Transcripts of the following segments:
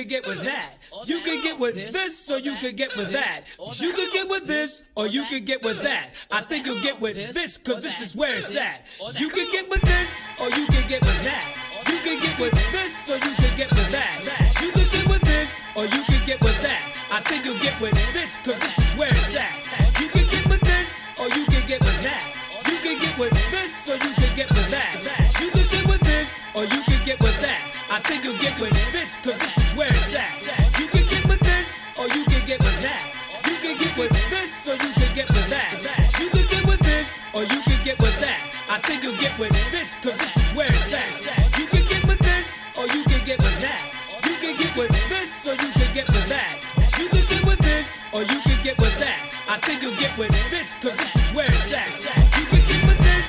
get with that. You can get with this, or you can get with that. You can get with this, or you can get with that. I think you'll get with this, cause this is where it's at. You can get with this, or you can get with that. You can get with this, or you can get with that. You can get with this, or you can get with that. I think you'll get with this, cause this is where it's at. You can get with this, or you can get with that. You can get with this, or you can get with that. You can get with this, or you can get with that. I think you'll get with this, cause this is where it's at. You can get with this, or you can get with that. You can get with this, or you can get with that. You can get with this, or you can get with that. I think you'll get with this, cause this is where it's at. You can get with this, or you can get with that. You can get with this, or you can get with that. You can get with this, or you can get with that. I think you'll get with this, cause this is where it's at. You can get with this.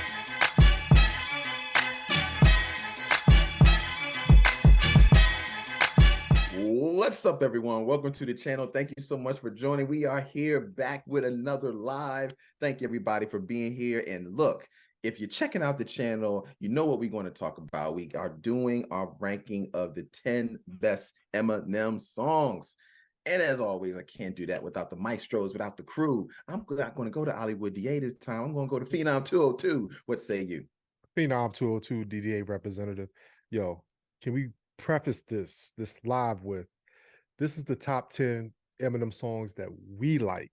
What's up, everyone? Welcome to the channel. Thank you so much for joining. We are here back with another live. Thank you, everybody, for being here. And look, if you're checking out the channel, you know what we're going to talk about. We are doing our ranking of the 10 best Eminem songs. And as always, I can't do that without the maestros, without the crew. I'm not going to go to Hollywood DA this time. I'm going to go to Phenom 202. What say you? Phenom 202 DDA representative. Yo, can we preface this live with, this is the top 10 Eminem songs that we like.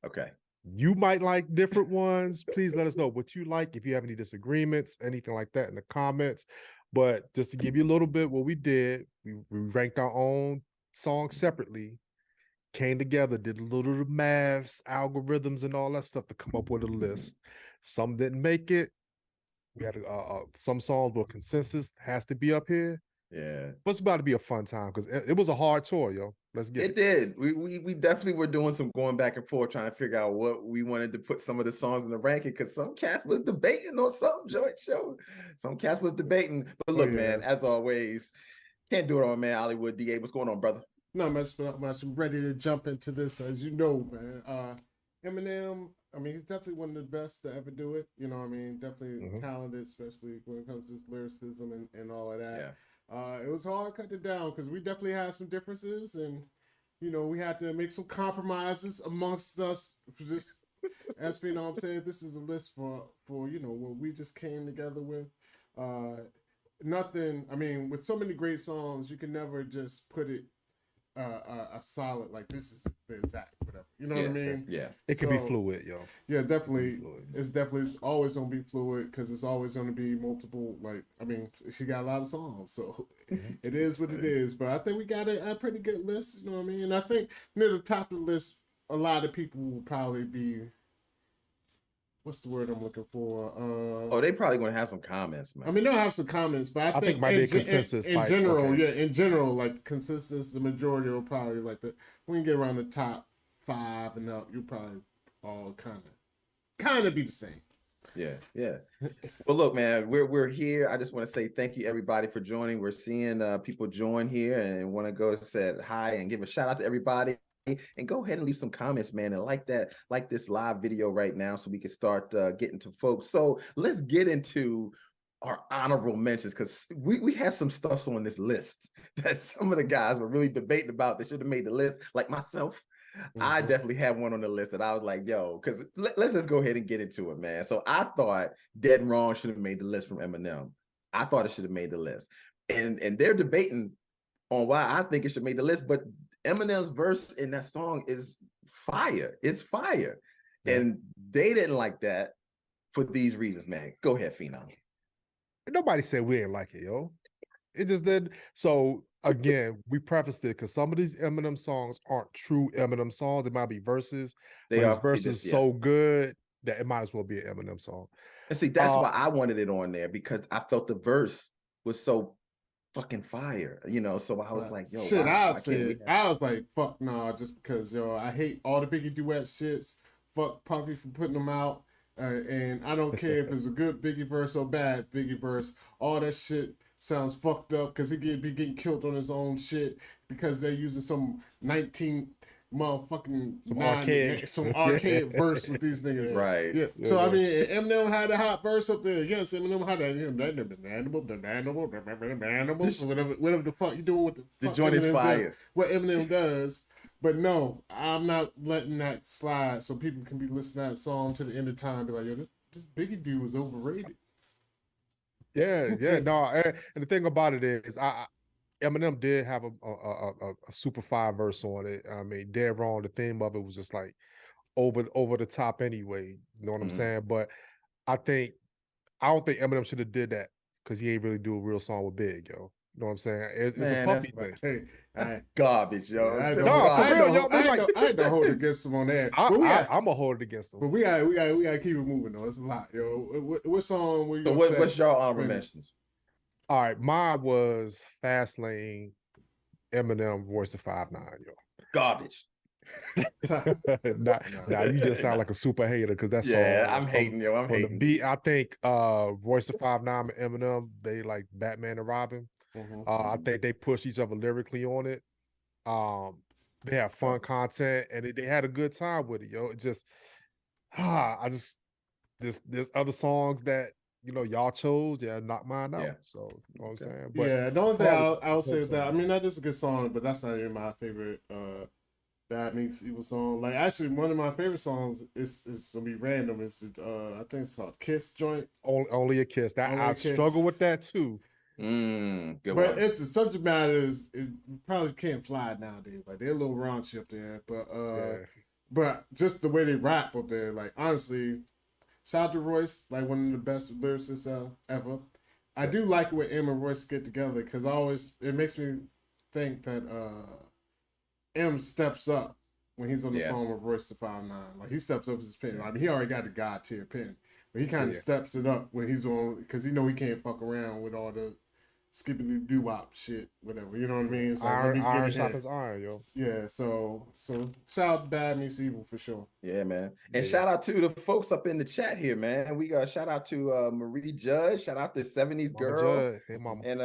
Okay. You might like different ones. Please let us know what you like. If you have any disagreements, anything like that in the comments. But just to give you a little bit what we did, we ranked our own songs separately, came together, did a little of the maths, algorithms, and all that stuff to come up with a list. Some didn't make it. We had some songs where consensus has to be up here. Yeah, but it's about to be a fun time because it was a hard tour, yo. Let's get it. It did. We definitely were doing some going back and forth trying to figure out what we wanted to put some of the songs in the ranking, because some cats was debating on some joint show. Some cats was debating. But look, man, as always, can't do it all, man. Hollywood DA, what's going on, brother? No, man, I'm ready to jump into this, as you know, man. Eminem, I mean, he's definitely one of the best to ever do it. You know what I mean? Definitely talented, especially when it comes to lyricism and all of that. Yeah. It was hard cutting it down because we definitely had some differences, and you know, we had to make some compromises amongst us. Just as Phenom said, this is a list for you know, what we just came together with. Nothing. I mean, with so many great songs, you can never just put it a solid like this is the exact whatever. You know what I mean? Yeah, it can be fluid, yo. Yeah, definitely. It's definitely always gonna be fluid because it's always gonna be multiple. Like, I mean, she got a lot of songs, so it is what it is. But I think we got a pretty good list. You know what I mean? And I think near the top of the list, a lot of people will probably be. What's the word I'm looking for? Oh, they probably gonna have some comments, man. I mean, they'll have some comments, but I think might be a consensus. In general, in general, like consensus, the majority will probably like the. When you get around the top 5 and up, you'll probably all kind of be the same. Yeah. Well, look, man, we're here. I just want to say thank you, everybody, for joining. We're seeing people join here, and want to go say hi and give a shout out to everybody. And go ahead and leave some comments, man, and like this live video right now so we can start getting to folks. So let's get into our honorable mentions, because we had some stuff on this list that some of the guys were really debating about that should have made the list, like myself. I definitely had one on the list that I was like, yo, because let's just go ahead and get into it, man. So I thought Dead and Wrong should have made the list from Eminem. I thought it should have made the list. And they're debating on why I think it should make the list, but Eminem's verse in that song is fire. It's fire. Yeah. And they didn't like that for these reasons, man. Go ahead, Phenom. Nobody said we didn't like it, yo. It just did. So again, we prefaced it because some of these Eminem songs aren't true Eminem songs. They might be verses. His verses so good that it might as well be an Eminem song. And see, that's why I wanted it on there, because I felt the verse was so fucking fire, you know. So I was like, yo, shit, I was like, fuck no, just because, yo, I hate all the Biggie duet shits. Fuck Puffy for putting them out. And I don't care if it's a good Biggie verse or bad Biggie verse. All that shit sounds fucked up because he be getting killed on his own shit because they're using some motherfucking some some arcade. arcade verse with these niggas. Right. Yeah. So I mean, Eminem had a hot verse up there. Yes, Eminem had that. Whatever the fuck you doing with The joint is fire. What Eminem does. But no, I'm not letting that slide. So people can be listening to that song to the end of time. And be like, yo, this Biggie dude was overrated. Yeah, no, and the thing about it is, Eminem did have a super fire verse on it. I mean, dead wrong. The theme of it was just like over the top anyway. You know what I'm saying? But I don't think Eminem should have did that because he ain't really do a real song with Big, yo. You know what I'm saying? It's a puppy thing. Hey, That's garbage, yo. I ain't no hold against him on that. I'm gonna hold it against him. But we gotta keep it moving though. It's a lot, yo. What song were you? So what's your honorable mentions? All right, mine was Fastlane, Eminem, Voice of 5'9", yo. Garbage. Nah, you just sound like a super hater because that's I'm hating, yo. I'm hating. The beat, I think Voice of 5'9" and Eminem, they like Batman and Robin. I think they push each other lyrically on it. They have fun content and they had a good time with it, yo. It just, there's other songs that y'all chose, knock mine out. Yeah. So you know what I'm saying. But the only thing I'll say is that I mean that is a good song, but that's not even my favorite Bad Meets Evil song. Like actually, one of my favorite songs is gonna be random. It's I think it's called Kiss Joint. Only a Kiss. I struggle with that too. Good but one. it's the subject matter is it probably can't fly nowadays. Like they're a little raunchy up there, but just the way they rap up there, like honestly, shout out to Royce, like one of the best lyricists ever. I do like it when M and Royce get together because it makes me think that M steps up when he's on the song with Royce the 5'9". Like he steps up his pen. I mean he already got the God tier pen, but he kind of steps it up when he's on because he can't fuck around with all the skippity doo wop shit, whatever. You know what I mean? It's like, iron sharpens iron, yo. Yeah, so shout out to Bad Meets Evil for sure. Yeah, man. And shout out to the folks up in the chat here, man. We got shout out to Marie Judge, shout out to 70s Mama Girl. Judge. Hey, mama. And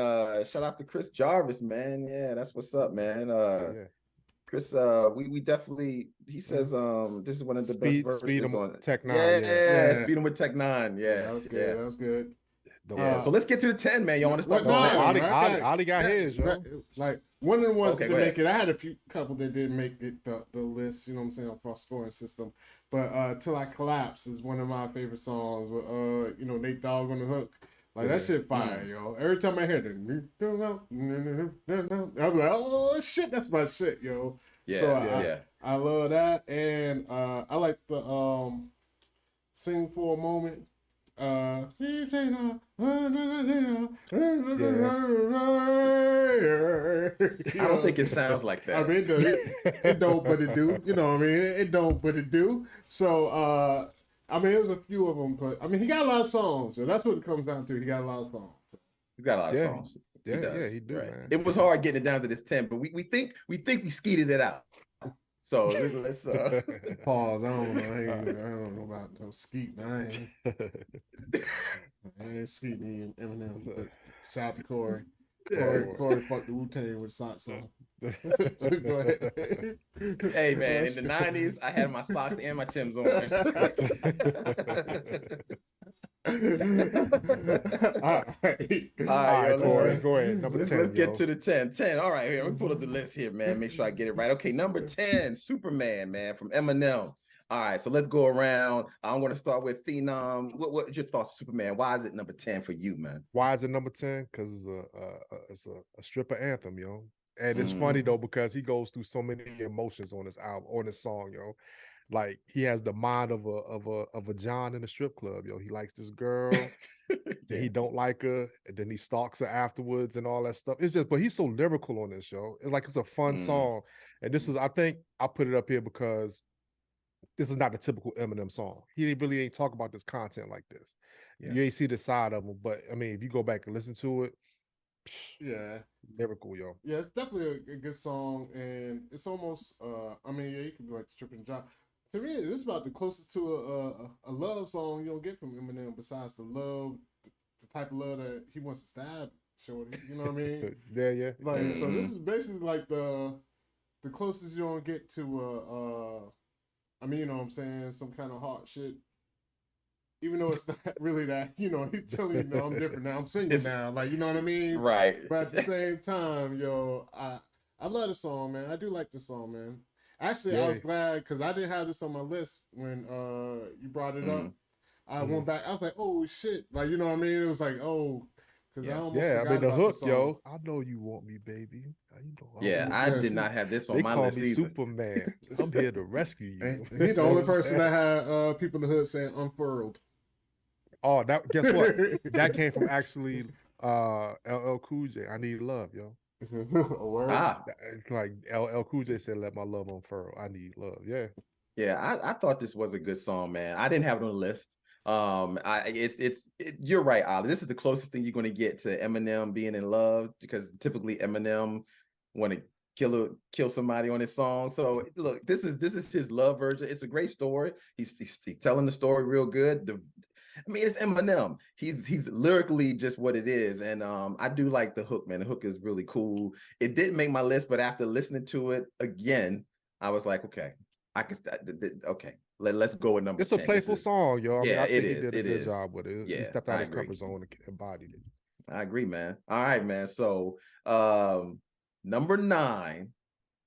shout out to Chris Jarvis, man. Yeah, that's what's up, man. Chris, we definitely he says this is one of the best verses speed him on Tech 9. Yeah, speed him with Tech 9. Yeah. That was good. Yeah. That was good. So let's get to the 10, man. Y'all want to start with 10? Ali got his, yo. Like one of the ones that didn't make it. I had a couple that didn't make it the list. You know what I'm saying for scoring system. But Till I Collapse is one of my favorite songs with Nate Dogg on the hook. Like that shit fire, yo. Every time I hear it, I'm like, oh shit, that's my shit, yo. I love that, and I like the Sing for a Moment. I don't think it sounds like that. I mean, it don't, but it do. You know what I mean? It don't, but it do. So, I mean, it was a few of them, but I mean, he got a lot of songs. So that's what it comes down to. He got a lot of songs. He got a lot of songs. He do, right. Man. It was hard getting it down to this 10, but we think we skeeted it out. So let's pause. I don't know about no skeet. I ain't skeeting Eminem. But shout out to Corey. Corey fucked the Wu-Tang with socks on. Go ahead. Hey man, in the 90s, I had my socks and my Timbs on. All right, Corey, go ahead. Number 10. Let's get to the 10. 10. All right, here. Let me pull up the list here, man. Make sure I get it right. Okay, number 10, Superman, man, from Eminem. All right, so let's go around. I'm going to start with Phenom. What's your thoughts, Superman? Why is it number 10 for you, man? Why is it number 10? Because it's a stripper anthem, yo. And it's funny though because he goes through so many emotions on this album, on this song, yo. Like he has the mind of a John in a strip club, yo. He likes this girl, then he don't like her, and then he stalks her afterwards and all that stuff. It's just, but he's so lyrical on this show. It's like it's a fun song, and this is, I think, I put it up here because this is not the typical Eminem song. He really ain't talk about this content like this. Yeah. You ain't see the side of him, but I mean, if you go back and listen to it, lyrical, yo. Yeah, it's definitely a good song, and it's almost, I mean, you could be like stripping John. To me, this is about the closest to a love song you don't get from Eminem, besides the love, the type of love that he wants to stab Shorty. You know what I mean? Yeah. Like, so this is basically like the the closest you don't get to I mean, you know what I'm saying, some kind of hard shit. Even though it's not really that, you know, he's telling you, no, I'm different now. I'm single now, like, you know what I mean? Right. But at the same time, yo, I love the song, man. I do like the song, man. Actually, I was glad because I didn't have this on my list when you brought it up. I went back. I was like, oh shit, like, you know what I mean? It was like, oh, because I almost forgot I mean the about hook, the song. yo. I know you want me, baby. You know, I did not have this on they my call list me either. Superman. I'm here to rescue you. And he's the only person that had people in the hood saying unfurled. Oh, guess what? That came from actually LL Cool J. I need love, yo. A word? It's like LL Cool J said, "Let my love unfurl. I need love." Yeah. Yeah, I thought this was a good song, man. I didn't have it on the list. You're right, Ollie. This is the closest thing you're going to get to Eminem being in love, because typically Eminem want to kill somebody on his song. So look, this is his love version. It's a great story. He's telling the story real good. I mean, it's Eminem. He's lyrically just what it is, and I do like the hook, man. The hook is really cool. It didn't make my list, but after listening to it again, I was like, okay, I can. Okay, let's go with number 10. It's a playful song, yo. I mean, I think he did a good job with it. Yeah, he stepped out his agree. comfort zone and embodied it. I agree, man. All right, man. So number nine.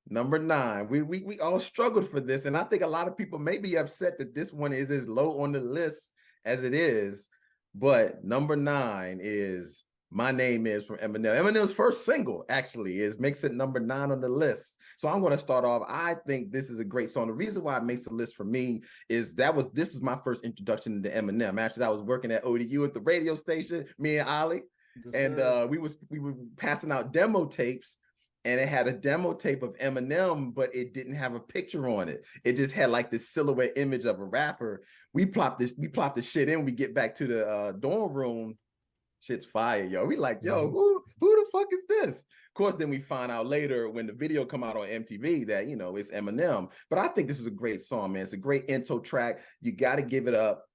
We all struggled for this, and I think a lot of people may be upset that this one is as low on the list as it is. But number 9 is My Name Is from Eminem. Eminem's first single actually makes it number 9 on the list. So I'm going to start off. I think this is a great song. The reason why it makes the list for me is this is my first introduction to Eminem. Actually, I was working at ODU at the radio station, me and Ollie, and we were passing out demo tapes. And it had a demo tape of Eminem, but it didn't have a picture on it. It just had like this silhouette image of a rapper. We plopped the shit in. We get back to the dorm room. Shit's fire, yo. We like, yo, who the fuck is this? Of course, then we find out later when the video come out on MTV that, you know, it's Eminem. But I think this is a great song, man. It's a great intro track. You got to give it up.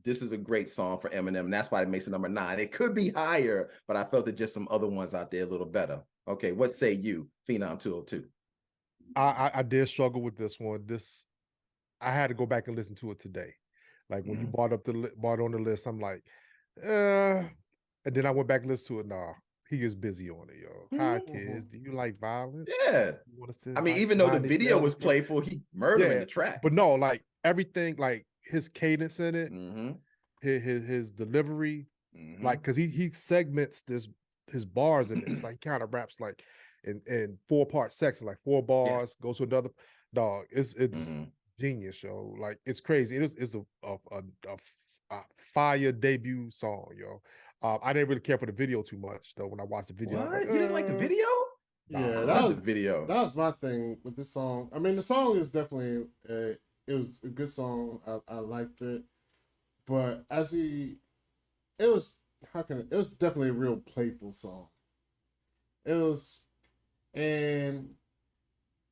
This is a great song for Eminem, and that's why it makes it number 9. It could be higher, but I felt that just some other ones out there a little better. Okay, what say you, Phenom 202? I did struggle with this one. I had to go back and listen to it today. Like when you brought on the list, I'm like, and then I went back and listened to it. Nah, he is busy on it, yo. Hi, kids. Do you like violence? Yeah. I mean, even though the video was playful, he murdering the track. But no, like everything, like his cadence in it, his delivery, like because he segments his bars in it. It's like he kind of raps like in 4-part sections, like 4 bars, goes to another dog. It's genius, yo. Like it's crazy. It's a fire debut song, yo. I didn't really care for the video too much though. When I watched the video, What? Like, You didn't like the video? Yeah, that was the video. That was my thing with this song. I mean, the song is definitely it was a good song. I liked it, but it was definitely a real playful song. It was, and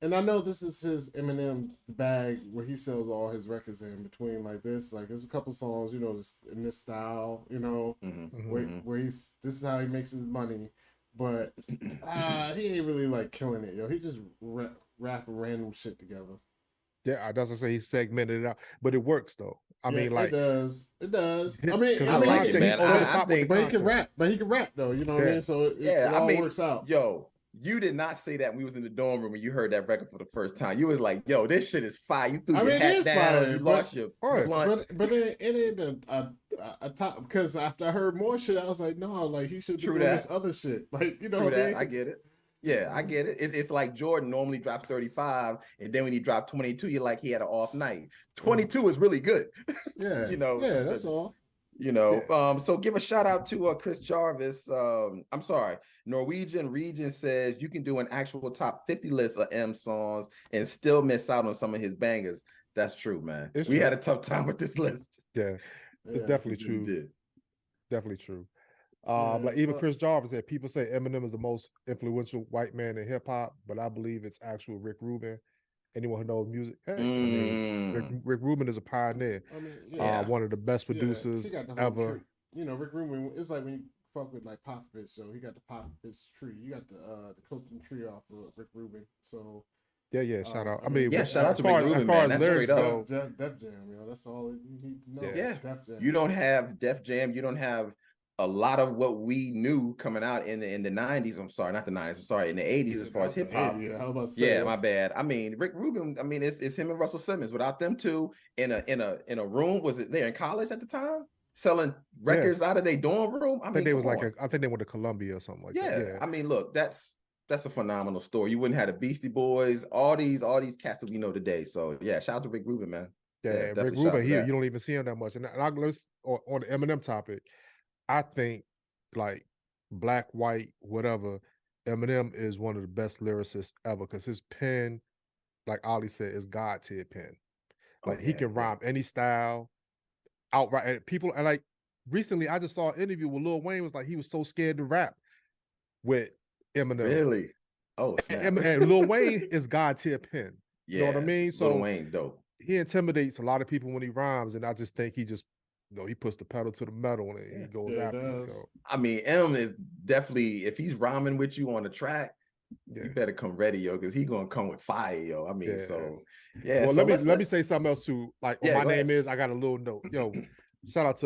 I know this is his Eminem bag where he sells all his records in between like this. Like there's a couple songs, you know, in this style, you know, where this is how he makes his money. But he ain't really like killing it, yo. He just rap random shit together. Yeah, that's what I say. He segmented it out, but it works though. I mean, like it does. I mean, I like it, man. But he can rap. But he can rap though. You know what I mean? So it all works out. Yo, you did not say that when we was in the dorm room and you heard that record for the first time. You was like, "Yo, this shit is fire." You threw your hat down. Fire, you lost your blunt. But it ain't a top, because after I heard more shit, I was like, no, like he should be doing this other shit. Like, you know what I mean? I get it. Yeah, I get it. It's like Jordan normally dropped 35, and then when he dropped 22, you're like he had an off night. 22 is really good. Yeah, you know. Yeah, that's all. You know, so give a shout out to Chris Jarvis. I'm sorry, Norwegian Region says you can do an actual top 50 list of M songs and still miss out on some of his bangers. That's true, man. We had a tough time with this list. Yeah, it's definitely true. Definitely true. Like even Chris Jarvis said, people say Eminem is the most influential white man in hip hop, but I believe it's actual Rick Rubin. Anyone who knows music, I mean, Rick Rubin is a pioneer. I mean, one of the best producers ever. Tree. You know, Rick Rubin. It's like when you fuck with like Popovich, so he got the Popovich tree. You got the coaching tree off of Rick Rubin. So Yeah. Shout out. I mean, yeah, shout out as to Rick far Rubin, as far man. as That's lyrics straight up. go, Def Jam, you know, that's all you need to know. Yeah, Def Jam. you don't have Def Jam. You don't have a lot of what we knew coming out in the 90s. I'm sorry, not the 90s. I'm sorry, in the 80s as far as hip hop. Yeah, how about say Yeah, my bad. I mean, Rick Rubin. I mean, it's him and Russell Simmons. Without them two in a room, was it there in college at the time, selling records out of their dorm room? I think mean, they was come like on. I think they went to Columbia or something like that. Yeah, I mean, look, that's a phenomenal story. You wouldn't have the Beastie Boys, all these cats that we know today. So yeah, shout out to Rick Rubin, man. Yeah, Rick definitely shout out Rubin, to you that. don't even see him that much. And I let's on the Eminem topic, I think like black, white, whatever, Eminem is one of the best lyricists ever because his pen, like Ali said, is God tier pen. Like he can rhyme any style outright. And people and like recently, I just saw an interview with Lil Wayne was like he was so scared to rap with Eminem. Really? Oh, snap. And Lil Wayne is God tier pen. You know what I mean? So Lil Wayne, dope. He intimidates a lot of people when he rhymes, and I just think he just, he puts the pedal to the metal and he goes after it. I mean, M is definitely, if he's rhyming with you on the track, you better come ready, yo, because he's gonna come with fire, yo. I mean, so yeah. Well, so let me say something else too. Like, my name is, I got a little note. Yo, shout out to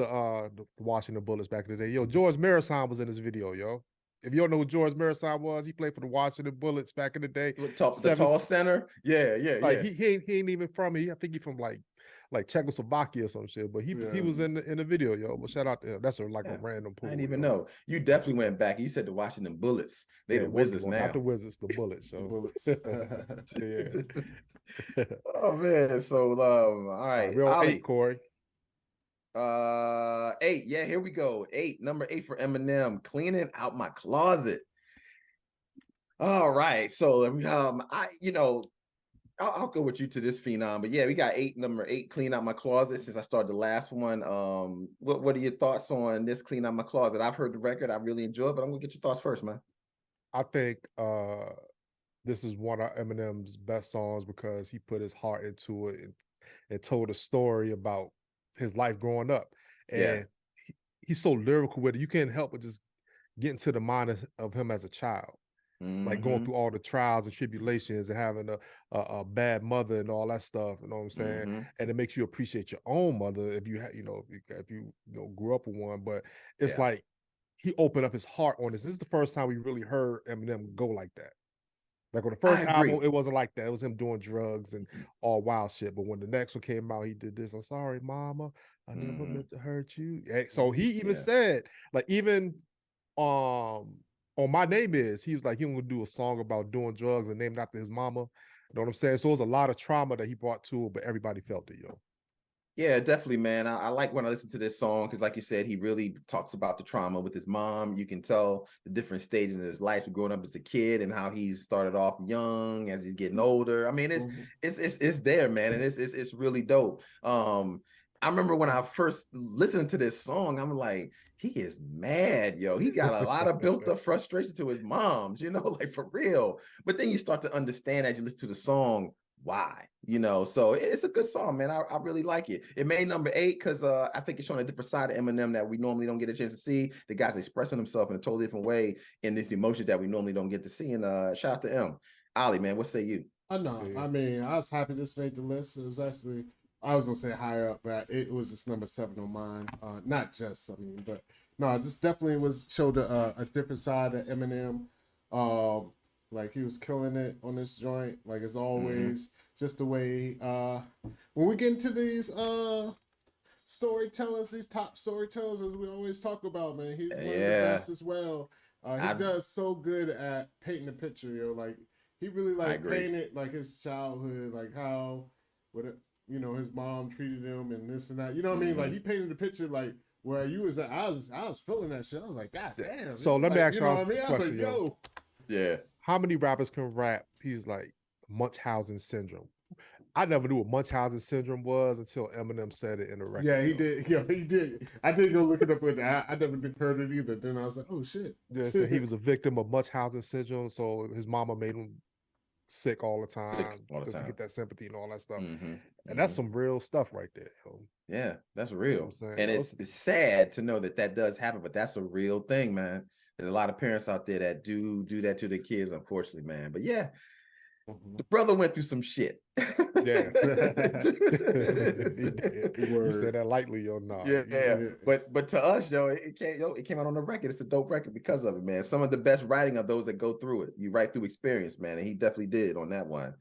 the Washington Bullets back in the day. Yo, George Marasan was in this video, yo. If you don't know who George Marasan was, he played for the Washington Bullets back in the day. The tall center. Yeah. Like he ain't even from I think he from like Czechoslovakia or some shit. But he was in the video, yo. But shout out to him. That's a random pool. I didn't even know. You definitely went back. You said the Washington Bullets. They the Wizards now. Not the Wizards, the Bullets. So. The Bullets. Oh man. So all right. We're on 8, Corey. 8. Yeah, here we go. 8, number 8 for Eminem. Cleaning out my closet. All right. So I'll go with you to this phenom, but yeah, we got number 8, clean out my closet. Since I started the last one, what are your thoughts on this clean out my closet? I've heard the record, I really enjoy it, but I'm gonna get your thoughts first, man. I think this is one of Eminem's best songs because he put his heart into it and told a story about his life growing up, and he's so lyrical with it. You can't help but just get into the mind of him as a child. Like going through all the trials and tribulations and having a bad mother and all that stuff, you know what I'm saying? And it makes you appreciate your own mother if you if you grew up with one. But it's like he opened up his heart on this. This is the first time we really heard Eminem go like that. Like on the first album, it wasn't like that. It was him doing drugs and all wild shit. But when the next one came out, he did this. I'm sorry, mama. I never meant to hurt you. So he even said, like, even on My Name Is, he was like, he was gonna do a song about doing drugs and named after his mama. You know what I'm saying? So it was a lot of trauma that he brought to it, but everybody felt it, yo. Yeah, definitely, man. I like when I listen to this song because, like you said, he really talks about the trauma with his mom. You can tell the different stages in his life, growing up as a kid, and how he's started off young as he's getting older. I mean, it's there, man, and it's really dope. I remember when I first listened to this song, I'm like, he is mad, yo. He got a lot of built up frustration to his moms, like for real. But then you start to understand as you listen to the song why, so it's a good song, man. I really like it. It made number 8 because I think it's showing a different side of Eminem that we normally don't get a chance to see. The guy's expressing himself in a totally different way in this emotion that we normally don't get to see. And shout out to M. Ali, man, what say you? I know. I mean, I was happy this made the list. It was actually, I was gonna say higher up, but it was just number 7 on mine. Not just, but no, this definitely showed a different side of Eminem. Like he was killing it on this joint, like as always. Just the way when we get into these storytellers, these top storytellers, as we always talk about, man, he's one of the best as well. He does so good at painting the picture, yo. Like he really painted like his childhood, like how his mom treated him and this and that. You know what I mean? Like he painted the picture like where you was at. I was feeling that shit. I was like, God damn. So let me ask y'all a question, I was like, yo. Yeah. How many rappers can rap? He's like Munchausen syndrome. I never knew what Munchausen syndrome was until Eminem said it in the record. Yeah, he did. Yeah, he did. I did go look it up with that. I never heard it either. Then I was like, oh shit. Yeah, so he was a victim of Munchausen syndrome. So his mama made him sick all the time to get that sympathy and all that stuff. And that's some real stuff right there. Yo. Yeah, that's real. And it's sad to know that does happen, but that's a real thing, man. There's a lot of parents out there that do that to their kids, unfortunately, man. But yeah, The brother went through some shit. Yeah. You said that lightly, yo. No. Yeah. But to us, yo, it came out on the record. It's a dope record because of it, man. Some of the best writing of those that go through it. You write through experience, man, and he definitely did on that one.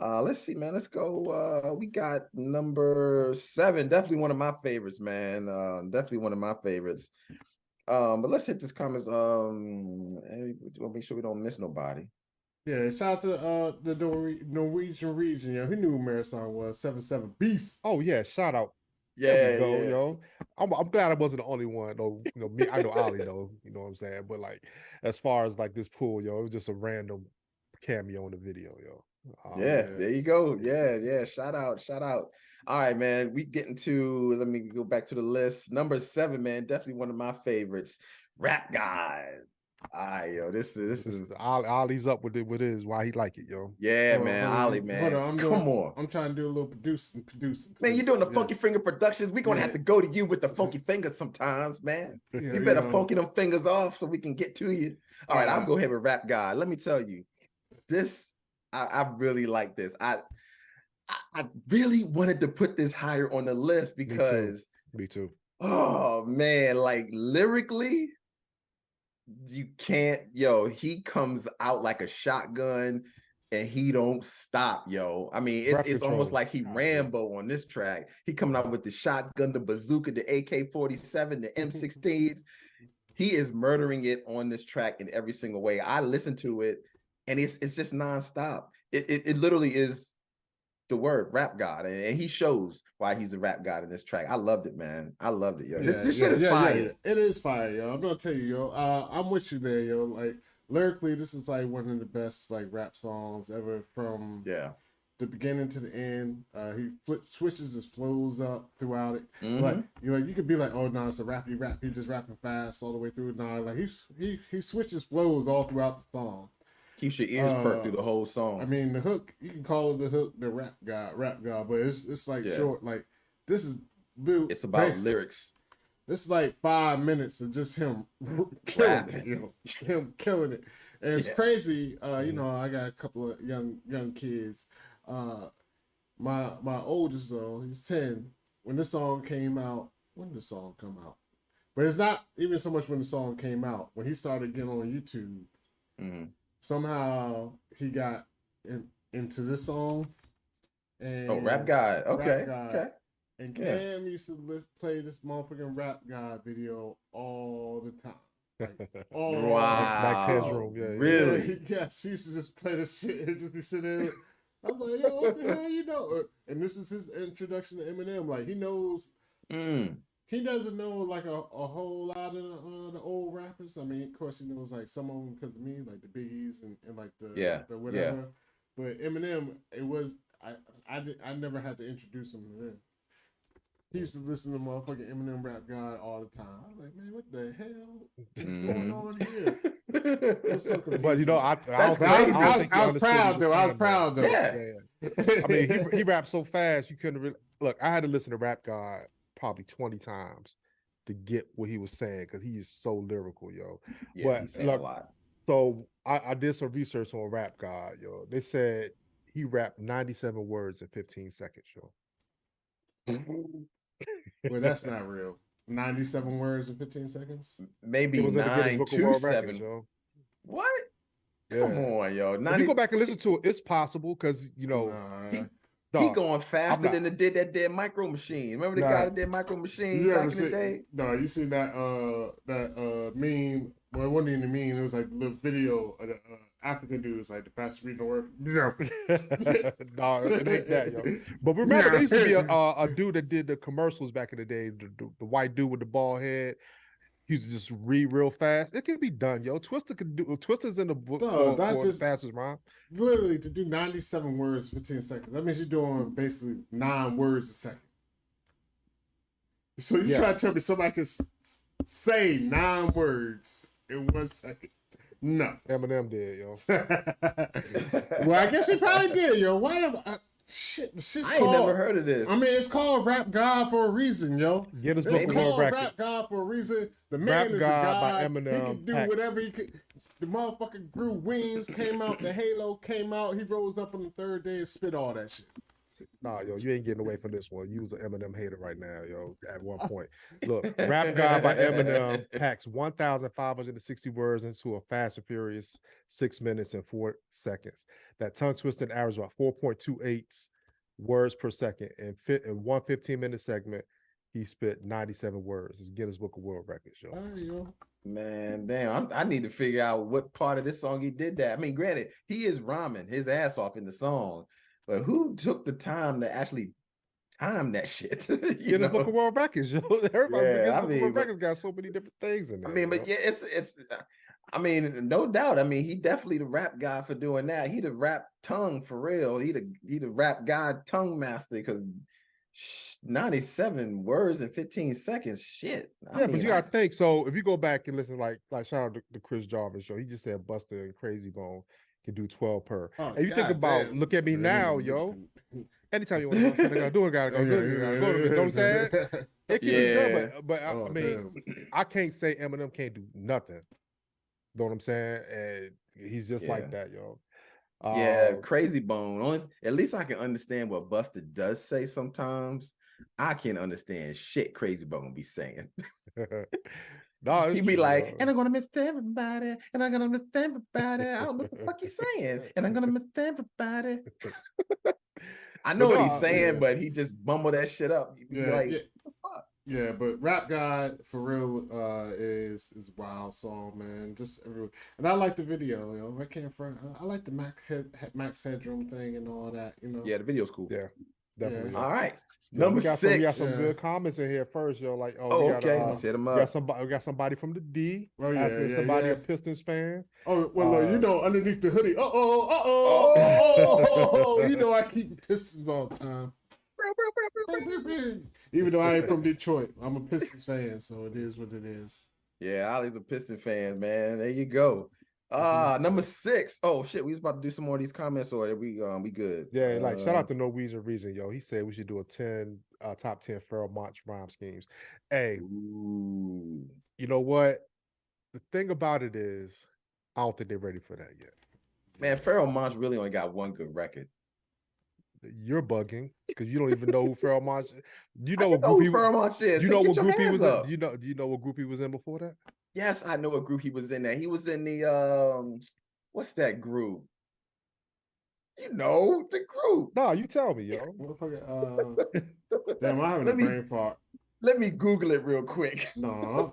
Let's see, man. Let's go. We got number 7. Definitely one of my favorites, man. Definitely one of my favorites. But let's hit this comments. We'll make sure we don't miss nobody. Yeah, shout out to the Norwegian region, yo. Who knew who Marathon was? 7-7 Beast. Oh yeah, shout out. Yeah, yo. I'm glad I wasn't the only one. Though, me, I know Ollie though. You know what I'm saying? But like, as far as like this pool, yo, it was just a random cameo in the video, yo. There you go. Yeah. Shout out. All right, man. We getting to. Let me go back to the list. Number 7, man. Definitely one of my favorites. Rap God. All right, yo. This is Ollie's up with his why he like it, yo. Yeah, man. Ollie, man. Come on. I'm trying to do a little producing. Man, you're doing the Funky Finger Productions. We're gonna have to go to you with the funky fingers sometimes, man. You better funky them fingers off so we can get to you. All right, I'll go ahead with Rap God. Let me tell you, this I really like this. I really wanted to put this higher on the list because me too. Oh man, like lyrically, you can't, he comes out like a shotgun and he don't stop, yo. I mean, it's almost like he Rambo on this track. He coming out with the shotgun, the bazooka, the AK-47, the M16s. He is murdering it on this track in every single way. I listen to it and it's just nonstop. It literally is the word Rap God, and he shows why he's a rap god in this track. I loved it, man. I loved it, yo. This shit is fire. Yeah. It is fire, yo. I'm gonna tell you, yo. I'm with you there, yo. Like lyrically, this is like one of the best like rap songs ever from the beginning to the end. He switches his flows up throughout it. But you could be like, oh no, it's a rappy rap. He's just rapping fast all the way through. No, like he switches flows all throughout the song. Keeps your ears perked through the whole song. I mean, the hook, you can call it the hook, the rap god, but it's like short. Like this is, dude. It's about lyrics. This is like 5 minutes of just him killing it, him killing it, and it's crazy. I got a couple of young kids. My oldest though, he's 10. When this song came out, when did the song come out? But it's not even so much when the song came out. When he started getting on YouTube. Somehow he got into this song. And Rap God. Okay. And Cam used to play this motherfucking Rap God video all the time. Like, Max Headroom. Yeah. Really? Yes, he used to just play this shit and just be sitting there. I'm like, yo, what the hell you know? And this is his introduction to Eminem. Like, he knows... He doesn't know like a whole lot of the old rappers. I mean, of course, he knows like some of them because of me, like the Biggies and like the whatever. Yeah. But Eminem, it was I never had to introduce him to them. He used to listen to motherfucking Eminem Rap God all the time. I was like, man, what the hell is going on here? It was so confusing. But I was proud though. I was proud though. Yeah. I mean, he rapped so fast you couldn't really look. I had to listen to Rap God probably 20 times to get what he was saying because he is so lyrical, yo. Yeah, he's saying a lot. So I did some research on Rap God, yo. They said he rapped 97 words in 15 seconds, yo. Well, that's not real. 97 words in 15 seconds? Maybe 927. Yo. What? Yeah. Come on, yo. If you go back and listen to it, it's possible because, he going faster than did that dead Micro Machine. Remember the guy that did Micro Machine back in the day? No, you seen that meme? Well, it wasn't even a meme. It was like the video of the African dude was like the fastest reading the word. No, it ain't that, yo. But remember, there used to be a dude that did the commercials back in the day. The white dude with the bald head. He used to just read real fast. It can be done, yo. Twister's in the book for fastest rhyme. Literally, to do 97 words in 15 seconds, that means you're doing basically 9 words a second. So you try to tell me somebody can say 9 words in 1 second? No. Eminem did, yo. Well, I guess he probably did, yo. I ain't never heard of this. I mean, it's called Rap God for a reason, yo. Get his book called Rap God for a reason. The man is a god. By Eminem, he can do whatever he could. The motherfucker grew wings, came out, the halo came out. He rose up on the third day and spit all that shit. Nah, yo, you ain't getting away from this one. You was an Eminem hater right now, yo, at one point. Look, Rap God by Eminem packs 1,560 words into a Fast and Furious 6 minutes and 4 seconds. That tongue twisting average about 4.28 words per second. And in one 15-minute segment, he spit 97 words. It's Guinness Book of World Records, yo. There you go. Man, damn, I need to figure out what part of this song he did that. I mean, granted, he is rhyming his ass off in the song, but who took the time to actually time that shit? Guinness Book of World Records, yo. Everybody, Yeah, Guinness I Book mean, of World but- Records got so many different things in there. I mean, but yeah, I mean, no doubt. I mean, he definitely the rap guy for doing that. He the rap tongue for real. He the rap guy tongue master because 97 words in 15 seconds. Shit. Yeah, but you gotta think. So if you go back and listen, like shout out to the Chris Jarvis show, he just said Busta and Crazy Bone can do 12 per. Oh, and you think about, goddamn. look at me now, yo. Anytime you want to go, gotta do it, gotta go, do it, gotta go to it. You know what I'm saying? It can be done, but Oh, I mean, I can't say Eminem can't do nothing. Know what I'm saying? And he's just like that, yo. Yeah, Crazy Bone. At least I can understand what Busta does say sometimes. I can't understand shit Crazy Bone be saying. No, He be like, and I'm gonna miss everybody, and I'm gonna miss everybody. I don't know what the fuck he's saying, and I'm gonna miss everybody. I know what he's saying, but he just bumble that shit up. He be like, what the fuck? Yeah, but Rap God for real is a wild song, man. Just everywhere. And I like the video, you know. I can't front. I like the Max Headroom thing and all that, you know. Yeah, the video's cool. Yeah, definitely. Yeah. All right. Yo, Number 6. We got some good comments in here first, yo. Like, Let's hit them up. We got somebody from the D. Oh, asking somebody of Pistons fans. Oh, well, you know, underneath the hoodie. You know, I keep Pistons all the time. Even though I ain't from Detroit, I'm a Pistons fan, so it is what it is. Yeah, Ollie's a Piston fan, man. There you go. Number 6. Oh shit, we was about to do some more of these comments, or we good? Yeah, like shout out to Norwegian Region, yo. He said we should do a top 10 Pharoah Monch rhyme schemes. Hey, ooh. You know what? The thing about it is, I don't think they're ready for that yet. Man, Pharoah Monch really only got one good record. You're bugging because you don't even know who Pharoah Monch is. You know what group he Pharoah Monch is. You know what group he was in? Do you know what group he was in before that? Yes, I know what group he was in. That he was in the what's that group? You know the group. No, you tell me, yo. Damn, I'm having a brain fart. Let me Google it real quick. No,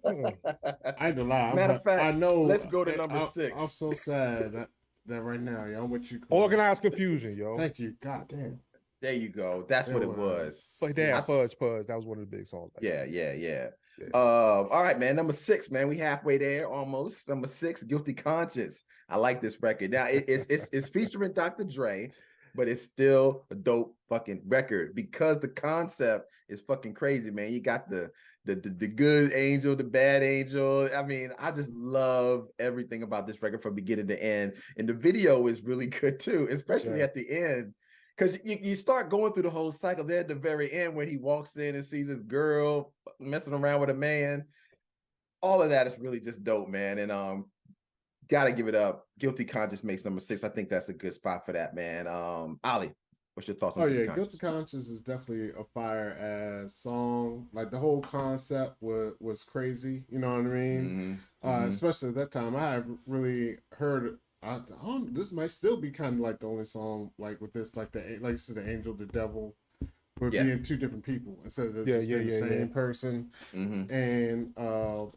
I ain't gonna lie. Matter of fact, I know. Let's go to number 6. I'm so sad that right now, yo, what you organized confusion, yo. Thank you. God damn. There you go. That's what it was. But damn, Fudge. That was one of the big songs. Yeah. All right, man. Number 6, man. We halfway there almost. Number 6, Guilty Conscience. I like this record. Now it's featuring Dr. Dre, but it's still a dope fucking record because the concept is fucking crazy, man. You got the good angel, the bad angel. I mean, I just love everything about this record from beginning to end. And the video is really good too, especially at the end. Because you start going through the whole cycle there at the very end when he walks in and sees his girl messing around with a man. All of that is really just dope, man. And gotta give it up. Guilty Conscience makes number 6. I think that's a good spot for that, man. Ollie, what's your thoughts on Guilty Conscience? Guilty Conscience is definitely a fire ass song. Like the whole concept was crazy. You know what I mean? Especially at that time, I have really heard. This might still be kind of like the only song like with this, like you said, the angel, the devil, but being two different people instead of just being the same person. And the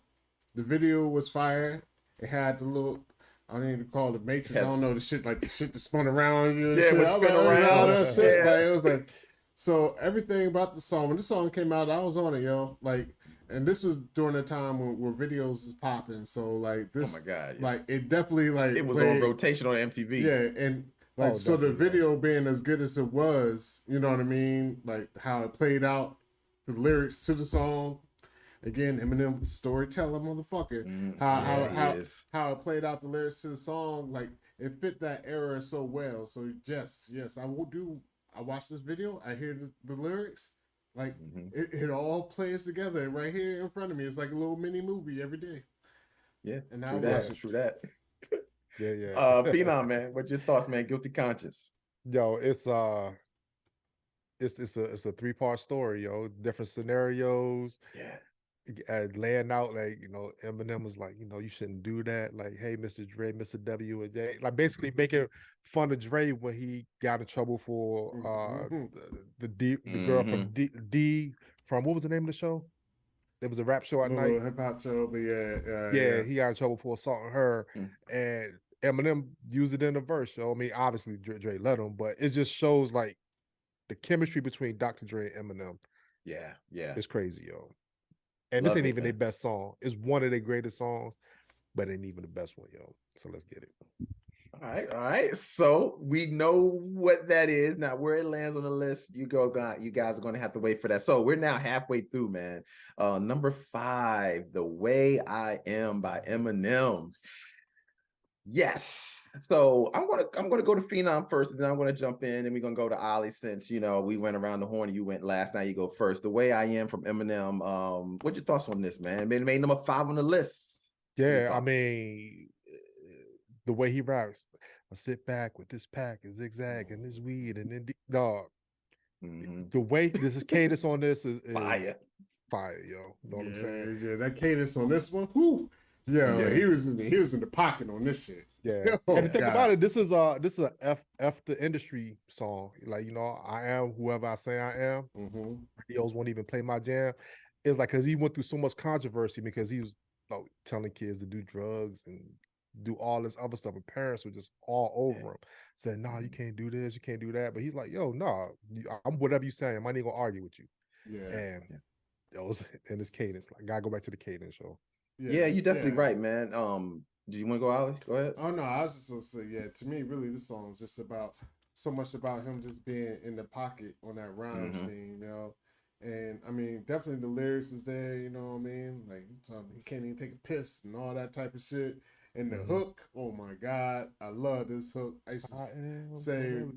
video was fire. It had the little, I don't even call it the Matrix. I don't know the shit that spun around on you. And it was spin around. It was like, so everything about the song. When the song came out, I was on it, yo. Like, and this was during the time where videos was popping. So like this, oh my god, like it definitely like it was on rotation on MTV. Yeah, and like so the video being as good as it was, you know what I mean? Like how it played out, the lyrics to the song. Again, Eminem storyteller motherfucker. How it played out the lyrics to the song, like it fit that era so well. So yes, I watch this video, I hear the lyrics, like it all plays together right here in front of me. It's like a little mini movie every day. Yeah, And true I that. worship. True that. Yeah. Phenom, man, what's your thoughts, man? Guilty conscience. Yo, it's a 3-part story, yo. Different scenarios. Yeah. Laying out, like, Eminem was like, you shouldn't do that. Like, hey, Mr. Dre, Mr. W, and J, like basically making fun of Dre when he got in trouble for the girl from D from, what was the name of the show? There was a rap show at night. Little hip hop show, but Yeah, he got in trouble for assaulting her, Mm. and Eminem used it in the verse. So I mean, obviously Dre let him, but it just shows like the chemistry between Dr. Dre and Eminem. Yeah. It's crazy, yo. And Love this ain't it, even man. their best song. It's one of their greatest songs, but ain't even the best one, yo. So let's get it. All right. So we know what that is. Now, where it lands on the list, you guys are going to have to wait for that. So we're now halfway through, man. Number 5, "The Way I Am" by Eminem. Yes. So I'm gonna go to Phenom first, and then I'm gonna jump in, and we're gonna go to Ollie since we went around the horn and you went last. Now you go first. "The Way I Am" from Eminem. What's your thoughts on this, man? It made number 5 on the list. Yeah, I mean, the way he raps, I sit back with this pack and zigzag and this weed and then dog. The way this is cadence on this is fire, yo. You know what I'm saying? Yeah, that cadence on this one, whoo. Yeah, he was in the pocket on this shit. Yeah, Oh, and think about it. This is a F the industry song. Like, I am whoever I say I am. Radios won't even play my jam. It's like, because he went through so much controversy because he was telling kids to do drugs and do all this other stuff, and parents were just all over him, saying, "No, you can't do this, you can't do that." But he's like, "Yo, no, I'm whatever you say. I'm not even gonna argue with you." Yeah, and that was in his cadence. Like, gotta go back to the cadence show. Yeah, you're definitely right, man. Do you want to go, Ollie? Go ahead. Oh no, I was just gonna say, yeah. To me, really, this song is just so much about him just being in the pocket on that rhyme scheme, And I mean, definitely the lyrics is there, you know what I mean? Like, he can't even take a piss and all that type of shit. And the hook, oh my God, I love this hook. I used to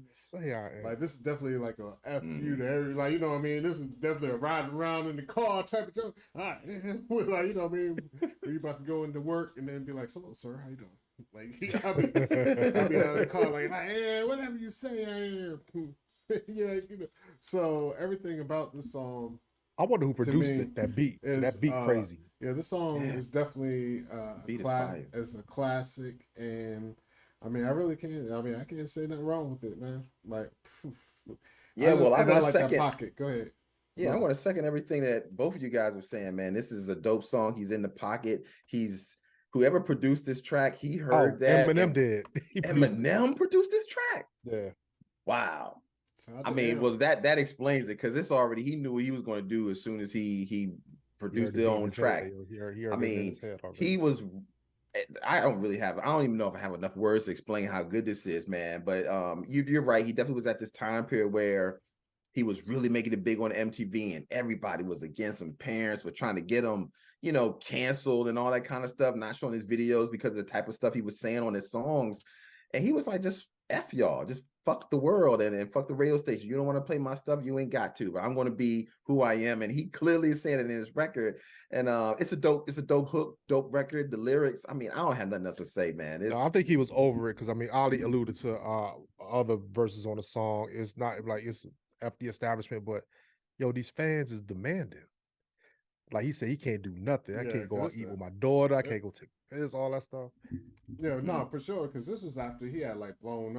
say I am. Like, this is definitely like a F you to every, like, you know what I mean? This is definitely a riding around in the car type of joke. All right, like, you know what I mean? When you about to go into work and then be like, "Hello, sir, how you doing?" Like, I'll be out of the car like, "Hey, whatever you say, I am." Yeah, So everything about this song, I wonder who produced it. That beat, crazy. Yeah, this song is definitely it's a classic, and I mean, I can't say nothing wrong with it, man. Like, yeah, I want to second. That pocket. Go ahead. Yeah, I want to second everything that both of you guys were saying, man. This is a dope song. He's in the pocket. Whoever produced this track, he heard that. Eminem did. Eminem produced this track. Yeah. Wow. I mean, well, that explains it, because it's already, he knew what he was going to do as soon as he produced his own track. I mean, he was. I don't even know if I have enough words to explain how good this is, man. But you're right. He definitely was at this time period where he was really making it big on MTV, and everybody was against him. Parents were trying to get him, canceled and all that kind of stuff, not showing his videos because of the type of stuff he was saying on his songs. And he was like, just F y'all, just fuck the world and fuck the radio station. You don't want to play my stuff, you ain't got to, but I'm going to be who I am. And he clearly is saying it in his record. And it's a dope hook, dope record. The lyrics, I mean, I don't have nothing else to say, man. No, I think he was over it, because I mean, Ali alluded to other verses on the song. It's not like it's F the establishment, but these fans is demanding. Like he said, he can't do nothing. I can't go out eat with my daughter. I can't go take piss, all that stuff. Yeah, no, for sure. Because this was after he had like blown.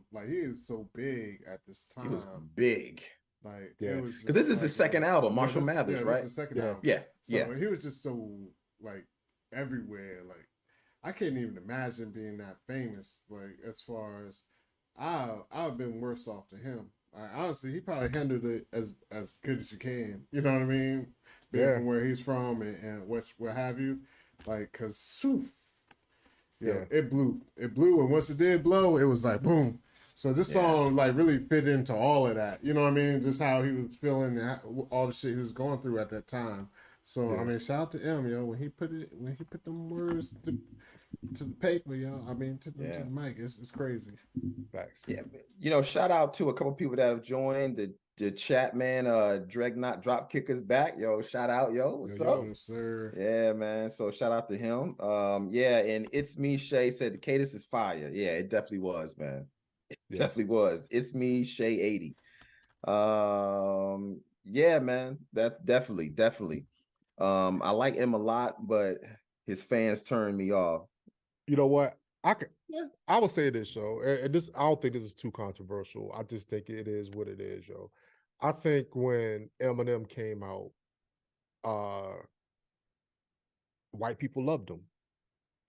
Like, he was so big at this time. He was big. Like, because this is his second album, Marshal Mathers, right? This is the second album. So he was just so like everywhere. Like, I can't even imagine being that famous. Like, as far as I've been worse off than him. Honestly, he probably handled it as good as you can. You know what I mean? Being from where he's from and what have you. Like, cause it blew, and once it did blow, it was like boom. So this song like really fit into all of that. You know what I mean? Just how he was feeling, and all the shit he was going through at that time. So I mean, shout out to him, when he put them words to the paper, I mean, to the mic. It's crazy. Facts. Yeah, shout out to a couple people that have joined. The the chat, man. Dreadnought Drop Kickers back, yo. Shout out, yo. What's up? Yes, sir. Yeah, man. So shout out to him. Yeah, and It's Me Shay said the cadence is fire. Yeah, it definitely was, man. It definitely was. It's Me Shay 80. Yeah, man. That's definitely. I like him a lot, but his fans turned me off. You know what? I will say this, yo, and this I don't think this is too controversial. I just think it is what it is, yo. I think when Eminem came out, white people loved him.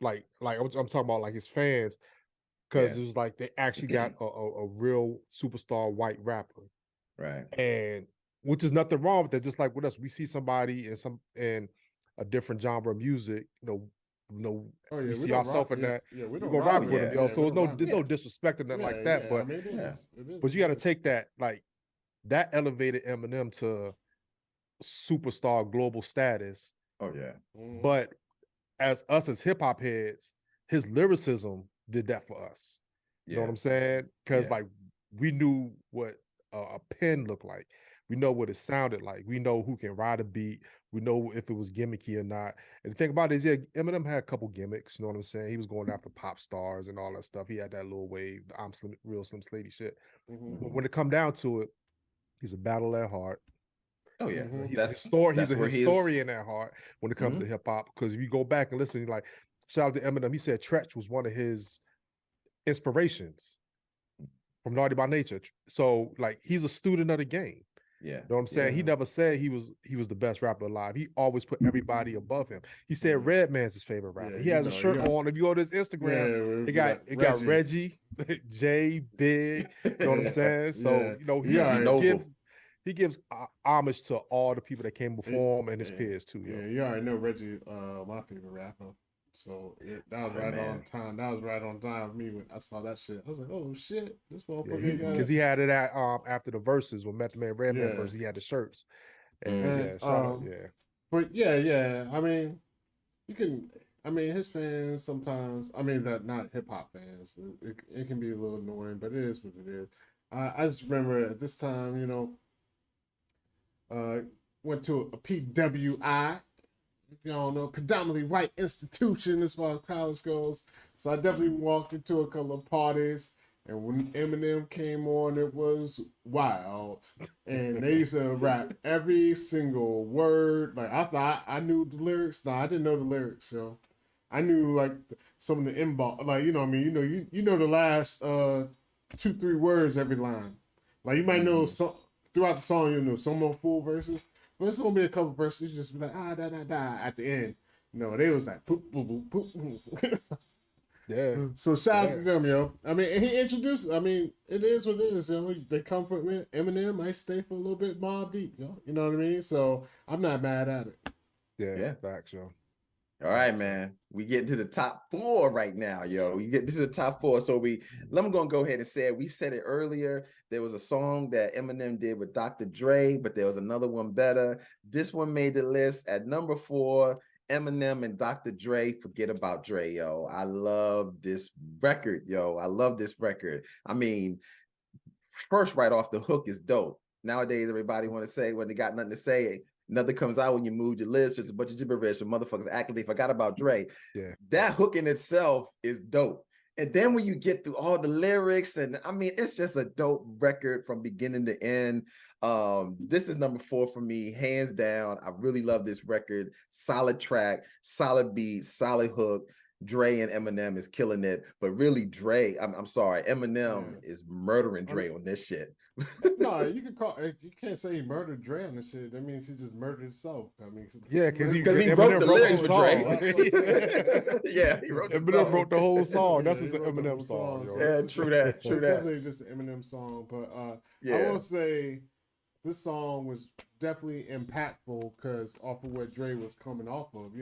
Like I'm talking about like his fans, because it was like they actually got a real superstar white rapper. Right. And which is nothing wrong with that. Just like with us, we see somebody in a different genre of music, we see ourselves in that. Yeah, we're gonna rock with him, yo. So there's no disrespect or nothing like that. But I mean, it is. But you got to take that, like, that elevated Eminem to superstar global status. Oh yeah. But as hip hop heads, his lyricism did that for us. You know what I'm saying? Because like we knew what a pen looked like. We know what it sounded like. We know who can ride a beat. We know if it was gimmicky or not. And the thing about it is, Eminem had a couple gimmicks. You know what I'm saying? He was going after pop stars and all that stuff. He had that little wave, the I'm Slim, real Slim Shady shit. But when it come down to it, he's a battle at heart. Oh yeah, he's a historian at heart when it comes to hip hop. Because if you go back and listen, like, shout out to Eminem, he said Tretch was one of his inspirations from Naughty by Nature. So like, he's a student of the game. Yeah. You know what I'm saying? He never said he was the best rapper alive. He always put everybody above him. He said Redman's his favorite rapper. He has a shirt on. If you go to his Instagram, it got Reggie, Jay, Big. You know what I'm saying? So he gives homage to all the people that came before him and his peers too. Yeah, you already know Reggie, my favorite rapper. So that was right on time. That was right on time for me when I saw that shit. I was like, oh shit, this motherfucker. Because he had it at after the verses when Method Man, Redman verse, he had the shirts. And But yeah. I mean, his fans sometimes. I mean, that not hip hop fans. It can be a little annoying, but it is what it is. I just remember at this time, went to a PWI. You know, predominantly white institution as far as college goes. So I definitely walked into a couple of parties, and when Eminem came on, it was wild. And they used to rap every single word. Like, I thought I knew the lyrics. No, I didn't know the lyrics. So I knew like some of the inbox. Like, you know what I mean? You know the last 2-3 words every line. Like, you might know some throughout the song. You know some more full verses. But it's gonna be a couple verses, just be like da at the end. They was like poop poop poop poop. Yeah. So shout out to them, yo. I mean, and he introduced. I mean, it is what it is, yo. They come from Eminem. Might stay for a little bit Mobb Deep, yo. You know what I mean? So I'm not mad at it. Yeah. Facts, yo. All right, man. We get to the top 4 right now, yo. We get to the top 4. So I'm gonna go ahead and say it. We said it earlier. There was a song that Eminem did with Dr. Dre, but there was another one better. This one made the list at number 4. Eminem and Dr. Dre, Forget About Dre, yo. I love this record, yo. I love this record. I mean, first right off the hook is dope. Nowadays, everybody want to say when they got nothing to say. Nothing comes out when you move your lips, just a bunch of gibberish and motherfuckers acting they forgot about Dre. Yeah. That hook in itself is dope. And then when you get through all the lyrics, and I mean, it's just a dope record from beginning to end. This is number 4 for me, hands down. I really love this record. Solid track, solid beat, solid hook. Dre and Eminem is killing it, but really Dre, I'm sorry, Eminem is murdering Dre on this shit. No, you can't say he murdered Dre on this shit. That means he just murdered himself. I mean, because he wrote the lyrics for Dre. Yeah, he wrote Eminem wrote the whole song. That's just an Eminem song. Yeah, true that. It's definitely just an Eminem song, but I will say this song was definitely impactful because off of what Dre was coming off of.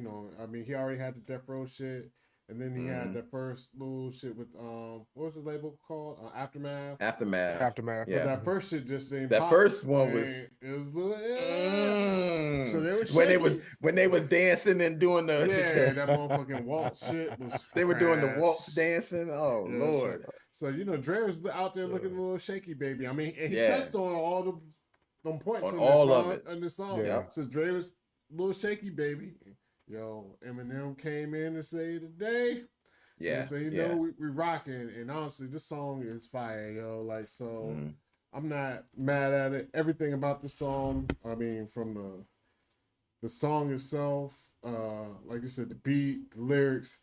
I mean, he already had the Death Row shit. And then he had the first little shit with what was the label called? Aftermath. Yeah. But that first shit just didn't that pop. First one was it was little so they was when they was dancing and doing the that motherfucking waltz shit was they were doing the waltz dancing. Oh Lord. So Dre was out there looking a little shaky, baby. I mean, and he touched on all the them points On in all this of song. it. In this song, Yeah. so Dre was a little shaky, baby. Yo, Eminem came in and say today. Yeah. And say, yeah. we rocking, and honestly, this song is fire, yo. Like, so Mhm. I'm not mad at it. Everything about the song, I mean, from the song itself, like you said, the beat, the lyrics,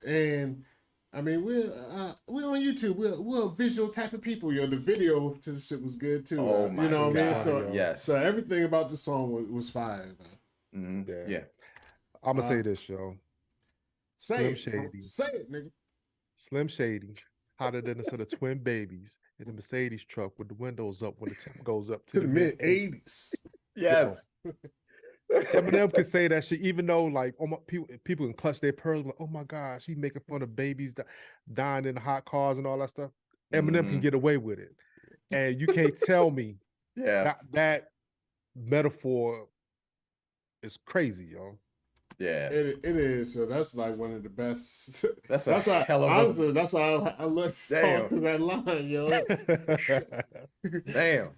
and I mean, we're on YouTube. We're a visual type of people, yo. The video to the shit was good too. Oh You my know what I mean? God. So Yes. so everything about the song was fire, man. Mhm. Yeah. I'm gonna say this, yo. Say Slim it, bro. Shady. Say it, nigga. Slim Shady, hotter than a set of twin babies in a Mercedes truck with the windows up when the temp goes up To the mid '80s. Yes. Eminem could say that shit, even though like people can clutch their pearls, like, oh my gosh, he making fun of babies dying in hot cars and all that stuff. Eminem can Mhm. get away with it, and you can't tell me Yeah. that metaphor is crazy, yo. Yeah. It is. So that's like one of the best. That's a That's why, hell of a- honestly, that's why I love the song, Damn. because that line, yo. Damn.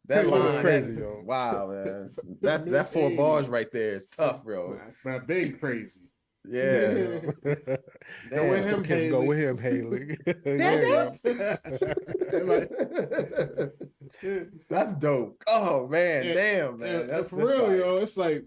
That It line, was crazy, that- yo. Wow, man. That 4 bars right there is tough, bro. But been crazy. Yeah. Go with Damn. him, Haley. Go with him, Haley. Damn, Like, That's dope. Oh man, and- damn, man. and That's for that's real, fire. yo. It's like,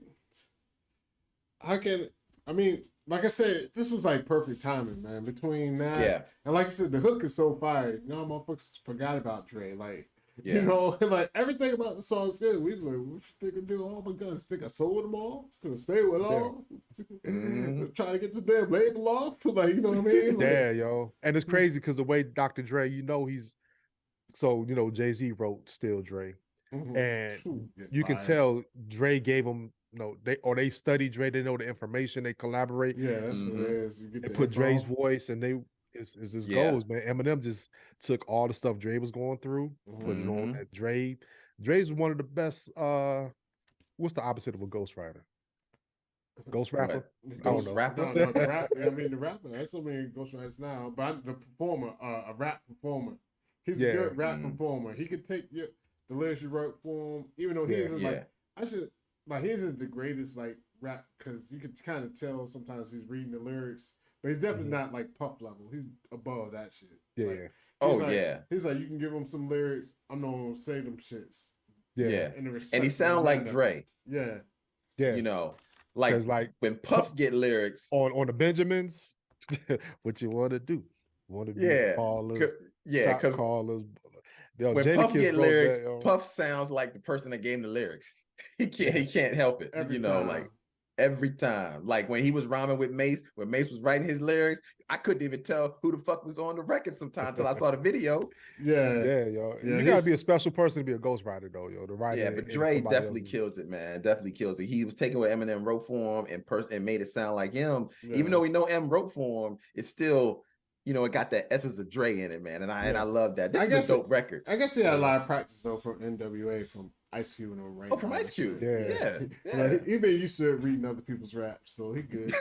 I mean, like I said, this was like perfect timing, man. Between that, Yeah. and like I said, the hook is so fire. You know, motherfuckers forgot about Dre. Like, Yeah. you know, like everything about the song is good. We was like, what you think I do? Oh my God, you think I sold them all? Gonna stay with all? Mhm. Trying to get this damn label off? Like, you know what I mean? Like, Yeah, yo. And it's crazy because the way Dr. Dre, Jay-Z wrote Still Dre. mhm. And Phew, yeah, you can fire. tell Dre gave them, they study Dre, they know the information, they collaborate, Yeah, that's what Mhm. it is. You get they the put info. Dre's voice, and it's just Yeah. goes, man. Eminem just took all the stuff Dre was going through, put it on Mhm. at Dre's one of the best, what's the opposite of a ghostwriter? Ghost rapper? What? I don't Ghost know. rapper? No, the rap. I mean, the rapper. That's so many ghostwriters now. But the performer, a rap performer. He's a Yeah. good rap Mhm. performer. He could take the lyrics you wrote for him, even though he Yeah. isn't Yeah. he isn't the greatest like rap, because you could kind of tell sometimes he's reading the lyrics, but he's definitely not like Puff level. He's above that shit. Yeah, Like, yeah. Oh he's like, yeah. He's like, you can give him some lyrics. I'm not gonna say them shits. Yeah. Yeah. In the And he respectful sound like manner. Dre. Yeah. Yeah. You know, like 'Cause, like, when Puff get lyrics. on the Benjamins, what you want to do? Want to be Yeah. callers, Yeah, top because callers. Yo, when Jadakiss Puff get wrote lyrics, that, yo. Puff sounds like the person that gave him the lyrics. He can't help it. Every you know, time. like every time. Like when he was rhyming with Mace, when Mace was writing his lyrics, I couldn't even tell who the fuck was on the record sometimes till I saw the video. Yeah. Yeah, yo. Yeah, You gotta his- be a special person to be a ghostwriter, though, yo. To write Yeah, in- but in Dre somebody definitely else's- kills it, man. Definitely kills it. He was taking what Eminem wrote for him and made it sound like him. Yeah. Even though we know M wrote for him, it's still, it got that essence of Dre in it, man. And I love that. This I is guess a dope record. I guess he had a lot of practice though from NWA, from Ice Cube and them right. Oh, from Ice Cube. Yeah. Like, he been used to reading other people's raps, so he good.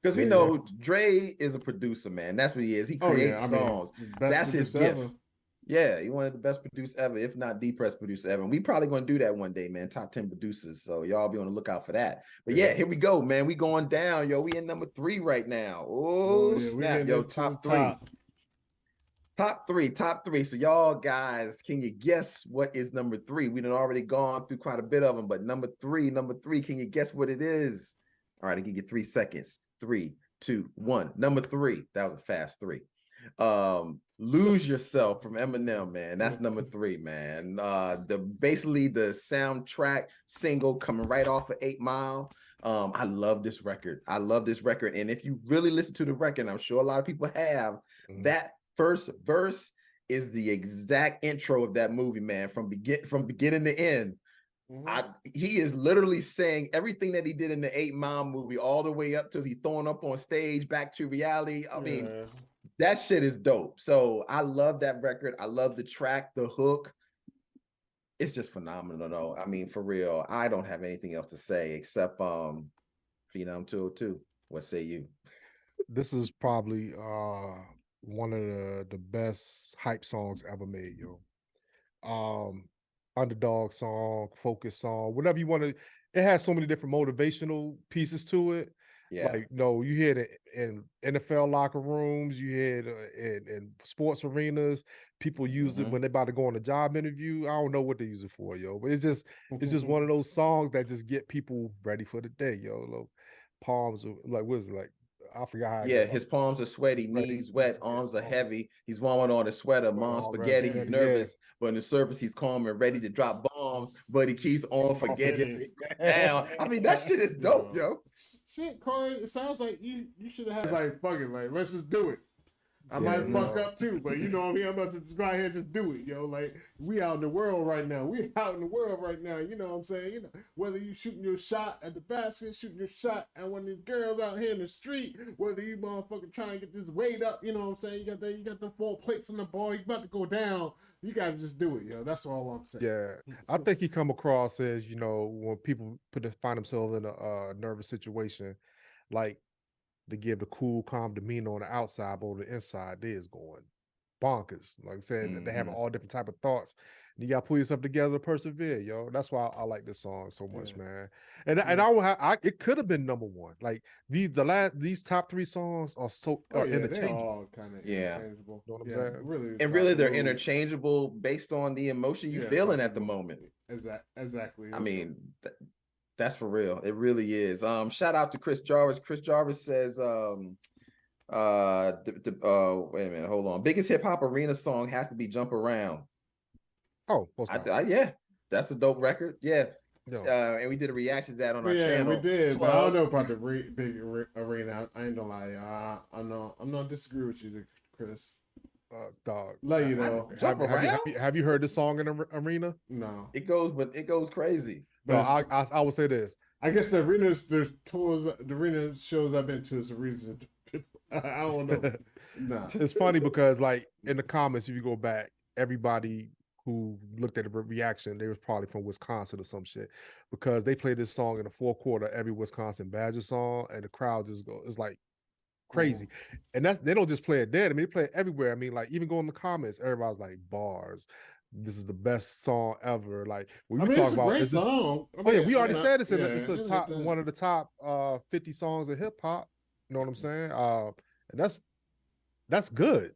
Because we Yeah. know Dre is a producer, man. That's what he is. He creates songs. That's his producer gift. Yeah, he one of the best producers ever, if not the best producer ever. And we probably gonna do that one day, man. Top 10 producers. So y'all be on the lookout for that. But yeah, here we go, man. We going down, yo. We in number 3 right now. Oh, yeah, we snap, getting yo. into Top the 3. Top three. So y'all guys, can you guess what is number 3? We done already gone through quite a bit of them, but number three, can you guess what it is? All right, I give you 3 seconds. 3, 2, 1. Number 3. That was a fast 3. Lose Yourself from Eminem, man. That's number 3, man. Basically the soundtrack single coming right off of 8 Mile. I love this record. And if you really listen to the record, I'm sure a lot of people have, that first verse is the exact intro of that movie, man, from beginning to end. He is literally saying everything that he did in the 8 Mile movie all the way up till he thrown up on stage, back to reality. I mean, that shit is dope. So I love that record. I love the track, the hook. It's just phenomenal, though. I mean, for real, I don't have anything else to say except Phenom 202. What say you? This is probably one of the best hype songs ever made, yo. underdog song, focus song, whatever you want to. It has so many different motivational pieces to it. Yeah. Like, no, you hear it in NFL locker rooms, you hear it in sports arenas. People use it when they're about to go on a job interview. I don't know what they use it for, yo, but it's just one of those songs that just get people ready for the day, yo. Like, palms, like, what is it like? I forgot how. Yeah, his palms are sweaty, knees wet, arms are heavy. He's vomiting on his sweater, mom's spaghetti. He's nervous, but in the surface, he's calm and ready to drop bombs, but he keeps on forgetting. Now, I mean, that shit is dope, yo. Shit, Corey, it sounds like you should have had like, fuck it, like, let's just do it. I might fuck up too, but you know what I mean? I'm about to just go out here and just do it, yo. Like, we out in the world right now. You know what I'm saying? You know, whether you shooting your shot at the basket, shooting your shot at one of these girls out here in the street, whether you motherfucking trying to get this weight up, you know what I'm saying? You got the 4 plates on the ball, you about to go down. You gotta just do it, yo. That's all I'm saying. Yeah. I think he come across as, you know, when people find themselves in a nervous situation, like, to give the cool, calm demeanor on the outside, but on the inside, they is going bonkers. Like I said, they have all different type of thoughts. You gotta pull yourself together to persevere, yo. That's why I like this song so much, man. And it could have been number 1. Like these top 3 songs are so interchangeable. They're all kind of interchangeable. You know what I'm saying? Really, they're interchangeable based on the emotion you're feeling at the moment. Exactly. I mean, that's for real. It really is. Shout out to Chris Jarvis. Chris Jarvis says, wait a minute, hold on. Biggest hip hop arena song has to be Jump Around. Oh, yeah, that's a dope record. Yeah. And we did a reaction to that on our channel. Yeah, we did. But I don't know about the big arena. I ain't gonna lie. I'm not disagree with you, Chris. Dog. Let you know. Have you heard this song in the arena? No. It goes crazy. But I would say this. I guess the arena shows I've been to is a reason. I don't know. Nah. It's funny because, like, in the comments, if you go back, everybody who looked at the reaction, they was probably from Wisconsin or some shit, because they played this song in the 4th quarter, every Wisconsin Badger song, and the crowd just it's like crazy. And they don't just play it there. I mean, they play it everywhere. I mean, like, even go in the comments, everybody's like, bars. This is the best song ever. Like, when we talk about it's a great song. We already said it's one of the top 50 songs of hip hop. You know what I'm saying? And that's good.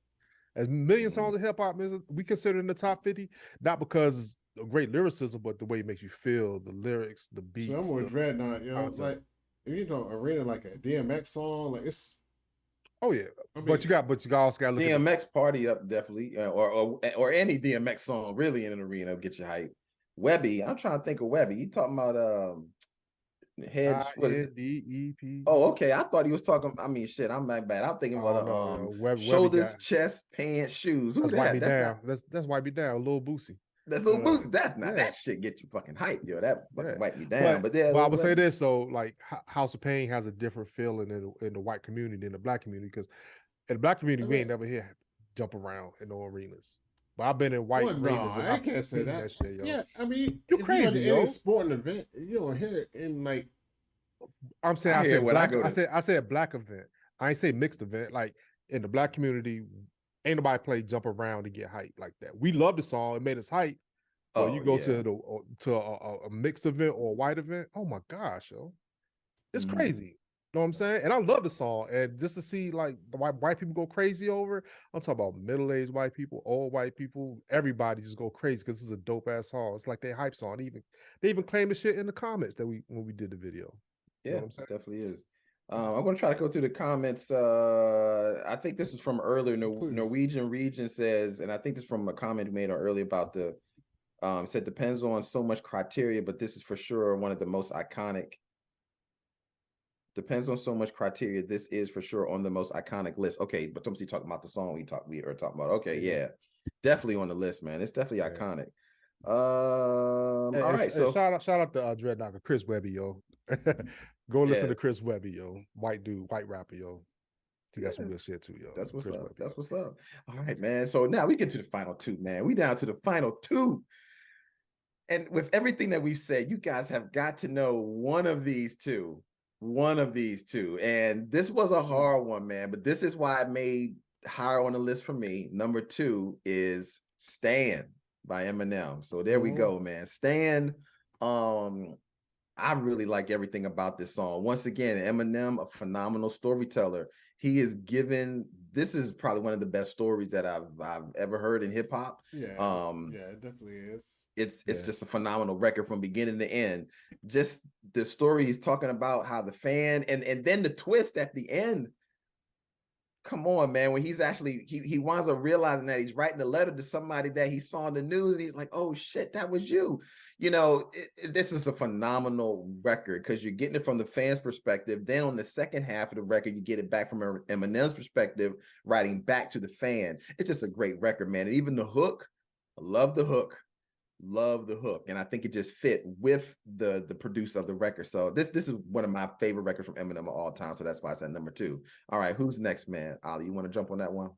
As million songs of hip hop, we consider in the top 50, not because of great lyricism, but the way it makes you feel, the lyrics, the beats. So I'm with Dreadnought, you know, it's like, if you don't arena like a DMX song, like, it's. Oh yeah, I mean, but you also got to look DMX at Party Up, definitely, or any DMX song really in an arena will get you hype. Webby, I'm trying to think of Webby. You talking about Head? INDEP. Oh, okay. I thought he was talking. I mean, shit. I'm not bad. I'm thinking about shoulders, chest, pants, shoes. Who's that? Wipe Me Down. That's Wipe Me Down. Lil Boosie. That's Lil Boosie. That's not that shit. Get you fucking hype, yo. That fucking Wipe Me Down. But I would say this. So, like, House of Pain has a different feeling in the white community than the black community, because in the black community we ain't never hear Jump Around in no arenas. But I've been in white arenas and I can't say that shit, yo. Yeah, I mean, you're crazy, yo. Any sporting event, you don't hear it in, like. I'm saying I said black event. I ain't say mixed event. Like, in the black community, ain't nobody play Jump Around to get hype like that. We love the song; it made us hype. But you go to a mixed event or a white event, oh my gosh, yo, it's crazy. You know what I'm saying? And I love the song, and just to see, like, the white people go crazy over it. I'm talking about middle-aged white people, old white people, everybody just go crazy because this is a dope ass song. It's like their hype song. They even claim the shit in the comments that when we did the video. Yeah, you know what I'm saying? Definitely is. I'm going to try to go through the comments. I think this is from earlier. Norwegian Region says, and I think this is from a comment we made earlier about the, said depends on so much criteria, but this is for sure one of the most iconic. Depends on so much criteria. This is for sure on the most iconic list. Okay, but Tomsy talking about the song we are talking about. Okay, yeah, definitely on the list, man. It's definitely iconic. All right, so shout out to Dreadnought, Chris Webby, yo. Go listen to Chris Webby, yo. White dude, white rapper, yo. That's some good shit too, yo. That's what's up. That's what's up. All right, man. So now we get to the final two, man. We down to the final two. And with everything that we've said, you guys have got to know one of these two. And this was a hard one, man. But this is why it made higher on the list for me. Number 2 is Stan by Eminem. So there we Mhm. go, man. Stand. I really like everything about this song. Once again, Eminem, a phenomenal storyteller. He is given. This is probably one of the best stories that I've ever heard in hip hop. Yeah, yeah, it definitely is. It's Yeah. just a phenomenal record from beginning to end. Just the story he's talking about how the fan and then the twist at the end. Come on, man. When he's actually he winds up realizing that he's writing a letter to somebody that he saw in the news, and he's like, oh shit, that was you. You know, this is a phenomenal record because you're getting it from the fans' perspective. Then on the second half of the record, you get it back from Eminem's perspective, writing back to the fan. It's just a great record, man. And even the hook, I love the hook. Love the hook, and I think it just fit with the producer of the record. So this is one of my favorite records from Eminem of all time. So that's why it's at number 2. All right, who's next, man? Ali, you want to jump on that one?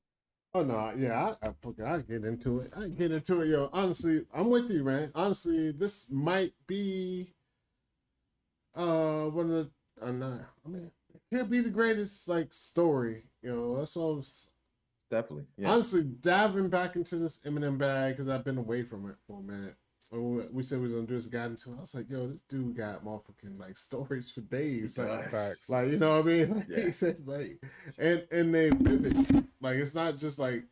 Oh no, yeah, I get into it. I get into it, yo. Honestly, I'm with you, man. Honestly, this might be one of the. I mean, it'll be the greatest like story, you know. That's what I was. Definitely. Yeah. Honestly, diving back into this Eminem bag because I've been away from it for a minute. When we said we was gonna do this, got into it. I was like, "Yo, this dude got motherfucking like stories for days." Like, you know what I mean? Like, Yeah. he said, like, and they vivid. Like, it's not just like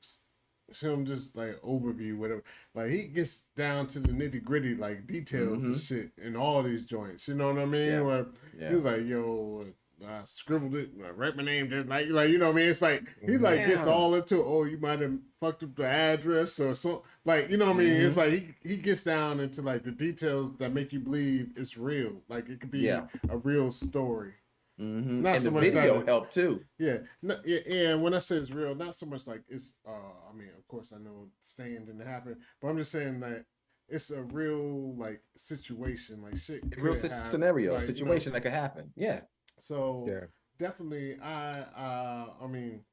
him just like overview whatever. Like, he gets down to the nitty gritty like details and shit in all these joints. You know what I mean? Yeah. Where he was like, "Yo." I scribbled it. I write my name just like you know what I mean. It's like he like gets all into you might have fucked up the address or so like you know what I mean. It's like he gets down into like the details that make you believe it's real. Like it could be a real story. Not And so the much video that, helped too. Yeah, yeah. When I say it's real, not so much like it's. I mean, of course, I know staying didn't happen, but I'm just saying that it's a real like situation, like shit. Real scenario, like, situation that could happen. Yeah. So Yeah. definitely, I mean,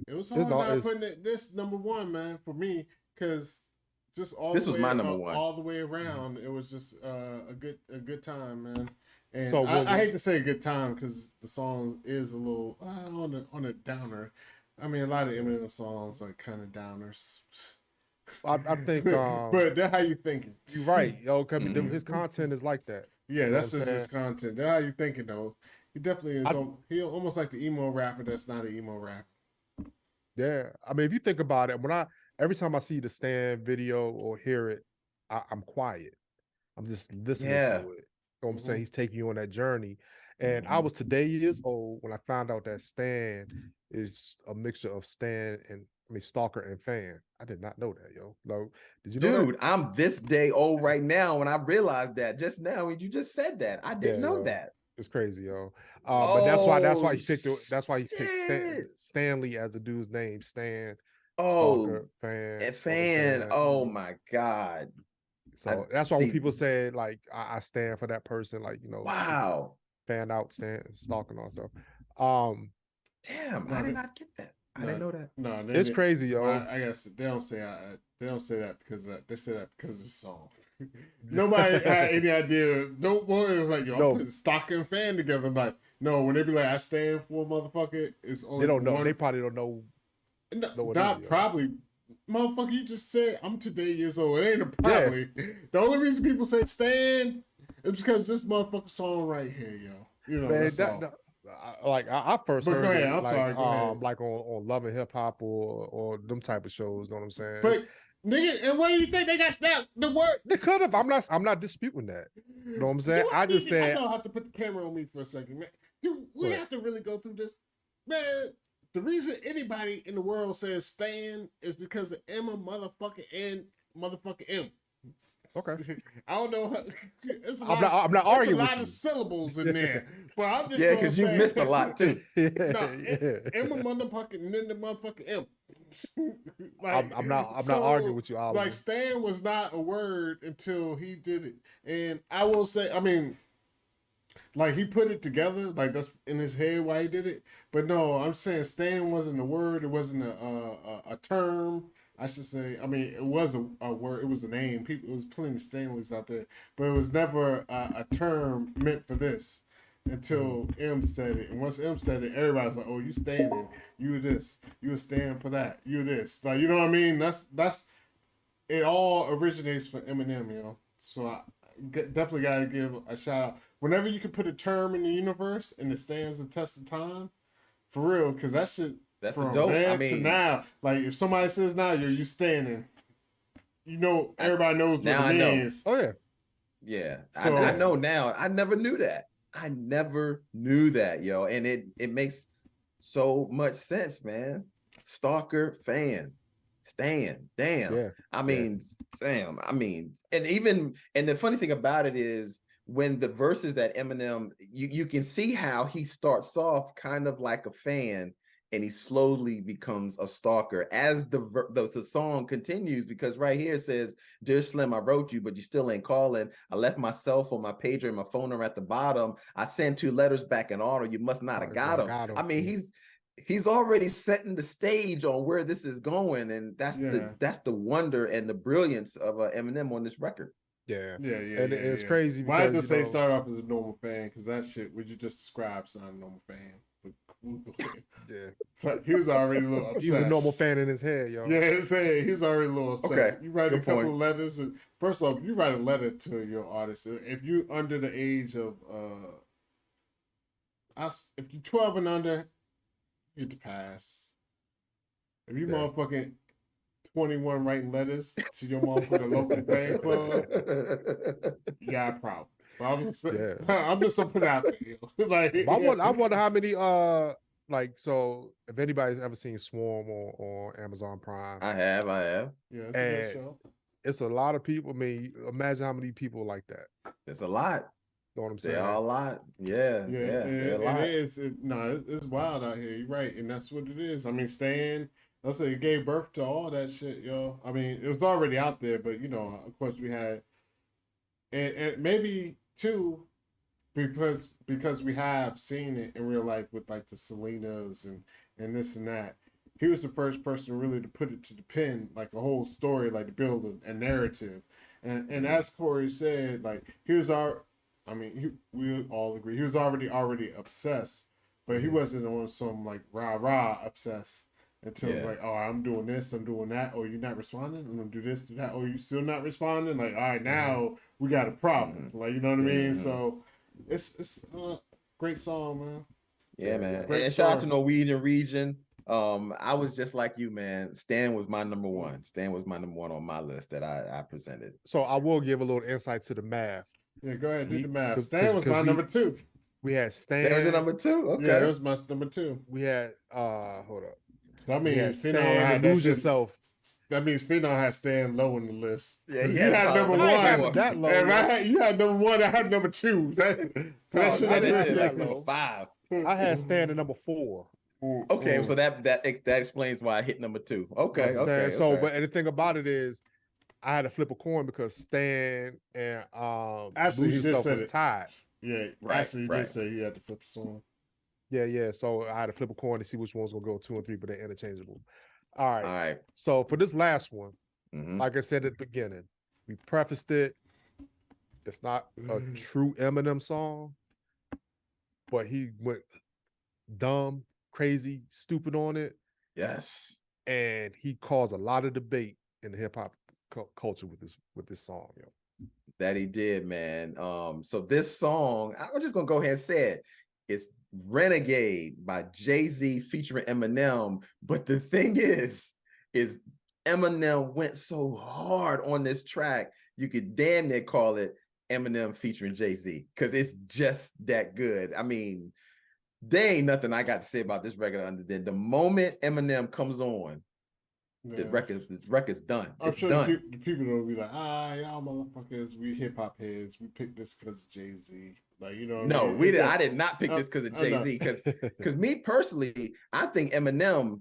it was It's hard not- not it's- putting this number one, man, for me, because just all This the was way, my number one. all the way around. It was just a good time, man. And So I hate to say a good time because the song is a little on a downer. I mean, a lot of Eminem songs are kind of downers. I think but that's how you thinking. you're right, yo. Cause his content is like that. Yeah, You know that's what I'm just his saying? content. That's how you thinking though. He definitely is. He almost like the emo rapper. That's not an emo rapper. Yeah, I mean, if you think about it, every time I see the Stand video or hear it, I'm quiet. I'm just listening Yeah. to it. You know what I'm saying? He's taking you on that journey. And I was today years old when I found out that Stan is a mixture of stalker and fan. I did not know that, yo. No, did you know that? Dude, I'm this day old right now when I realized that just now when you just said that. I didn't know yo. that. It's crazy, yo. But that's why he picked shit. Stanley as the dude's name. Stan, Oh, stalker, fan. a You know what I'm fan. saying? Oh my God. So that's why when people say like I stand for that person, like Wow. fan out, stand stalking also. Damn, I did not get that. I didn't know that. No, It's crazy, yo. I guess they don't say that because they say that because of the song. Nobody had any idea. No one was like, yo, I'm putting stalker and fan together. I'm like, no, when they be like, I stand for a motherfucker, it's only They don't know. one. They probably don't know. Not probably. Motherfucker, you just said I'm today years old. It ain't a probably. The only reason people say stand is because this motherfucker song right here, yo. You know, Man, I first But heard go ahead, it I'm like, sorry, go ahead. like on Love and Hip Hop or them type of shows. Know what I'm saying? But nigga, and what do you think they got that the word? They could have. I'm not disputing that. You know what I'm saying? I just said I don't have to put the camera on me for a second, man. Do we have to really go through this, man? The reason anybody in the world says stand is because of Emma motherfucking and motherfucking M. okay. I don't know. I'm not arguing with a lot you. of syllables in there, but I'm just because you missed a lot too. Emma motherfucking and then the motherfucking M. I'm not arguing with you, Oliver. Like stand was not a word until he did it, and I will say, I mean. Like he put it together, like that's in his head why he did it. But no, I'm saying Stan wasn't a word. It wasn't a term. I should say. I mean, it was a word. It was a name. People, it was plenty of Stanleys out there, but it was never a term meant for this. until M said it. And once M said it, everybody's like, "Oh, you standing? You this? You stand for that? You this?" Like, you know what I mean? That's it. All originates from Eminem, you know. So I definitely gotta give a shout out. Whenever you can put a term in the universe and it stands the test of time, for real, because that shit. That's from dope. then I mean, to now, like if somebody says now, you standing. You know, everybody knows what now it I know. means. Oh yeah. Yeah, So- I know now. I never knew that. I never knew that, yo. And it makes so much sense, man. Stalker fan. Stan. Damn. Yeah. I mean, Sam. I mean, and the funny thing about it is when the verses that Eminem, you can see how he starts off kind of like a fan and he slowly becomes a stalker as the song continues, because right here it says, "Dear Slim, I wrote you, but you still ain't calling. I left my cell phone, my pager, and my phone are at the bottom. I sent 2 letters back in order. You must not have got them." I mean, he's already setting the stage on where this is going, and that's the wonder and the brilliance of Eminem on this record. Yeah. Yeah. And it's crazy Why because, just say start off as a normal fan? Because that shit, would you just describe as not a normal fan? Yeah. Like, he was already a little obsessed. He's a normal fan in his head, yo. Yeah, his head. He's already a little obsessed. Okay, You write a good couple point. of letters. And first off, you write a letter to your artist. If you under the age of, if you're 12 and under, you get the pass. If you motherfucking 21 writing letters to your motherfucking local fan club, you got a problem. But I'm just gonna put it out there. Like, I wonder how many so if anybody's ever seen Swarm on Amazon Prime. I have. Yeah, it's a good show. It's a lot of people. I mean, imagine how many people like that. It's a lot. Know what I'm saying? There are a lot. Yeah. There are a lot. It's wild out here. You're right, and that's what it is. I mean, Stan, let's say it gave birth to all that shit, yo. I mean, it was already out there, but you know, of course, we had, and maybe too, because we have seen it in real life with like the Selenas and this and that. He was the first person really to put it to the pen, like a whole story, like to build a narrative, and as Corey said, like he was we all agree he was already obsessed, but he wasn't on some like rah obsessed until it's like, oh, I'm doing this, I'm doing that, oh, you're not responding, I'm gonna do this, do that, oh, you still not responding, like, all right, now we got a problem, like, you know what I mean? So it's a great song, man. Yeah, man. And shout out to Norwegian Region. I was just like you, man. Stan was my number one. Stan was my number one on my list that I presented. So I will give a little insight to the math. Yeah, go ahead, do the math. Stan was my number 2. We had Stan. That was your number 2? Okay. Yeah, that was my number 2. We had hold up. That means Stan had Lose Yourself. That means Phenom had Stan low on the list. Yeah, you had number 1. That low. You had number 1. I had number 2. I didn't like number 5. I had Stan at number 4. Okay, so that explains why I hit number 2. Okay, okay. So, but the thing about it is, I had to flip a coin because Stan and Actually, Lose Yourself was tied. Yeah, actually, he did say he had to flip a song. Yeah. So I had to flip a coin to see which one's gonna go 2 and 3, but they're interchangeable. All right. So for this last one, like I said at the beginning, we prefaced it. It's not a true Eminem song, but he went dumb, crazy, stupid on it. Yes. And he caused a lot of debate in the hip hop culture with this song, yo. That he did, man. So this song, I'm just gonna go ahead and say it. It's Renegade by Jay-Z featuring Eminem. But the thing is Eminem went so hard on this track, you could damn near call it Eminem featuring Jay-Z, because it's just that good. I mean, there ain't nothing I got to say about this record other than the moment Eminem comes on, the record's done. I'm it's sure done. the people don't be like, y'all motherfuckers, we hip hop heads, we picked this because of Jay-Z. Like, you know, no, we did. I did not pick this because of Jay-Z. Because me personally, I think Eminem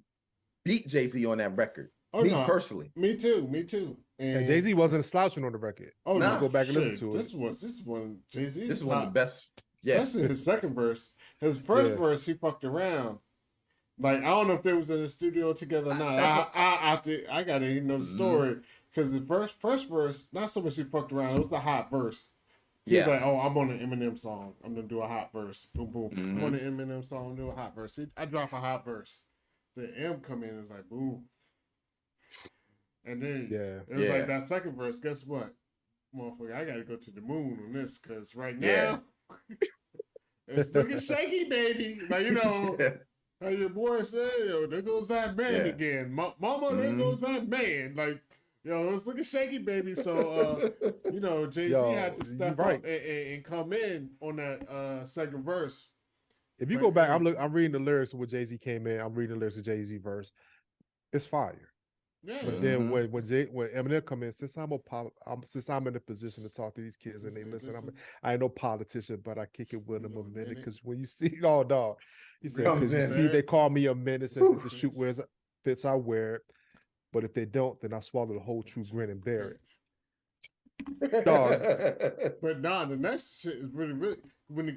beat Jay-Z on that record. Personally, me too. And Jay-Z wasn't slouching on the record. Oh no, go back and listen to it. This is one Jay-Z. This is one of the best. Yeah, that's in his second verse. His first verse, he fucked around. Like, I don't know if they was in the studio together or not. I gotta know the story, because the first verse, not so much he fucked around. It was the hot verse. He's Yeah. like, oh, I'm on an Eminem song. I'm gonna do a hot verse. Boom, boom. I'm on Mhm. an Eminem song. Do a hot verse. I drop a hot verse. The M come in and is like, boom. And then Yeah. it was Yeah. like that second verse. Guess what, motherfucker? I gotta go to the moon on this because right Yeah. now it's looking shaky, baby. Like how your boy said, yo, there goes that man Yeah. again. Mama, there goes that man. Like, yo, it's looking shaky, baby. So, Jay-Z Yo, had to you step right. up and come in on that second verse. If you But, go back, hey, I'm reading the lyrics of when Jay-Z came in. I'm reading the lyrics of Jay-Z verse. It's fire. yeah, But then when Eminem come in, since I'm in a position to talk to these kids and they listen, I ain't no politician, but I kick it with them a minute because when you see, oh dog, he said, Comes because you in. see they call me a menace, and if the shoot wears fits, I wear it. But if they don't, then I swallow the whole true grin and bear it. Dog. But nah, the next shit is really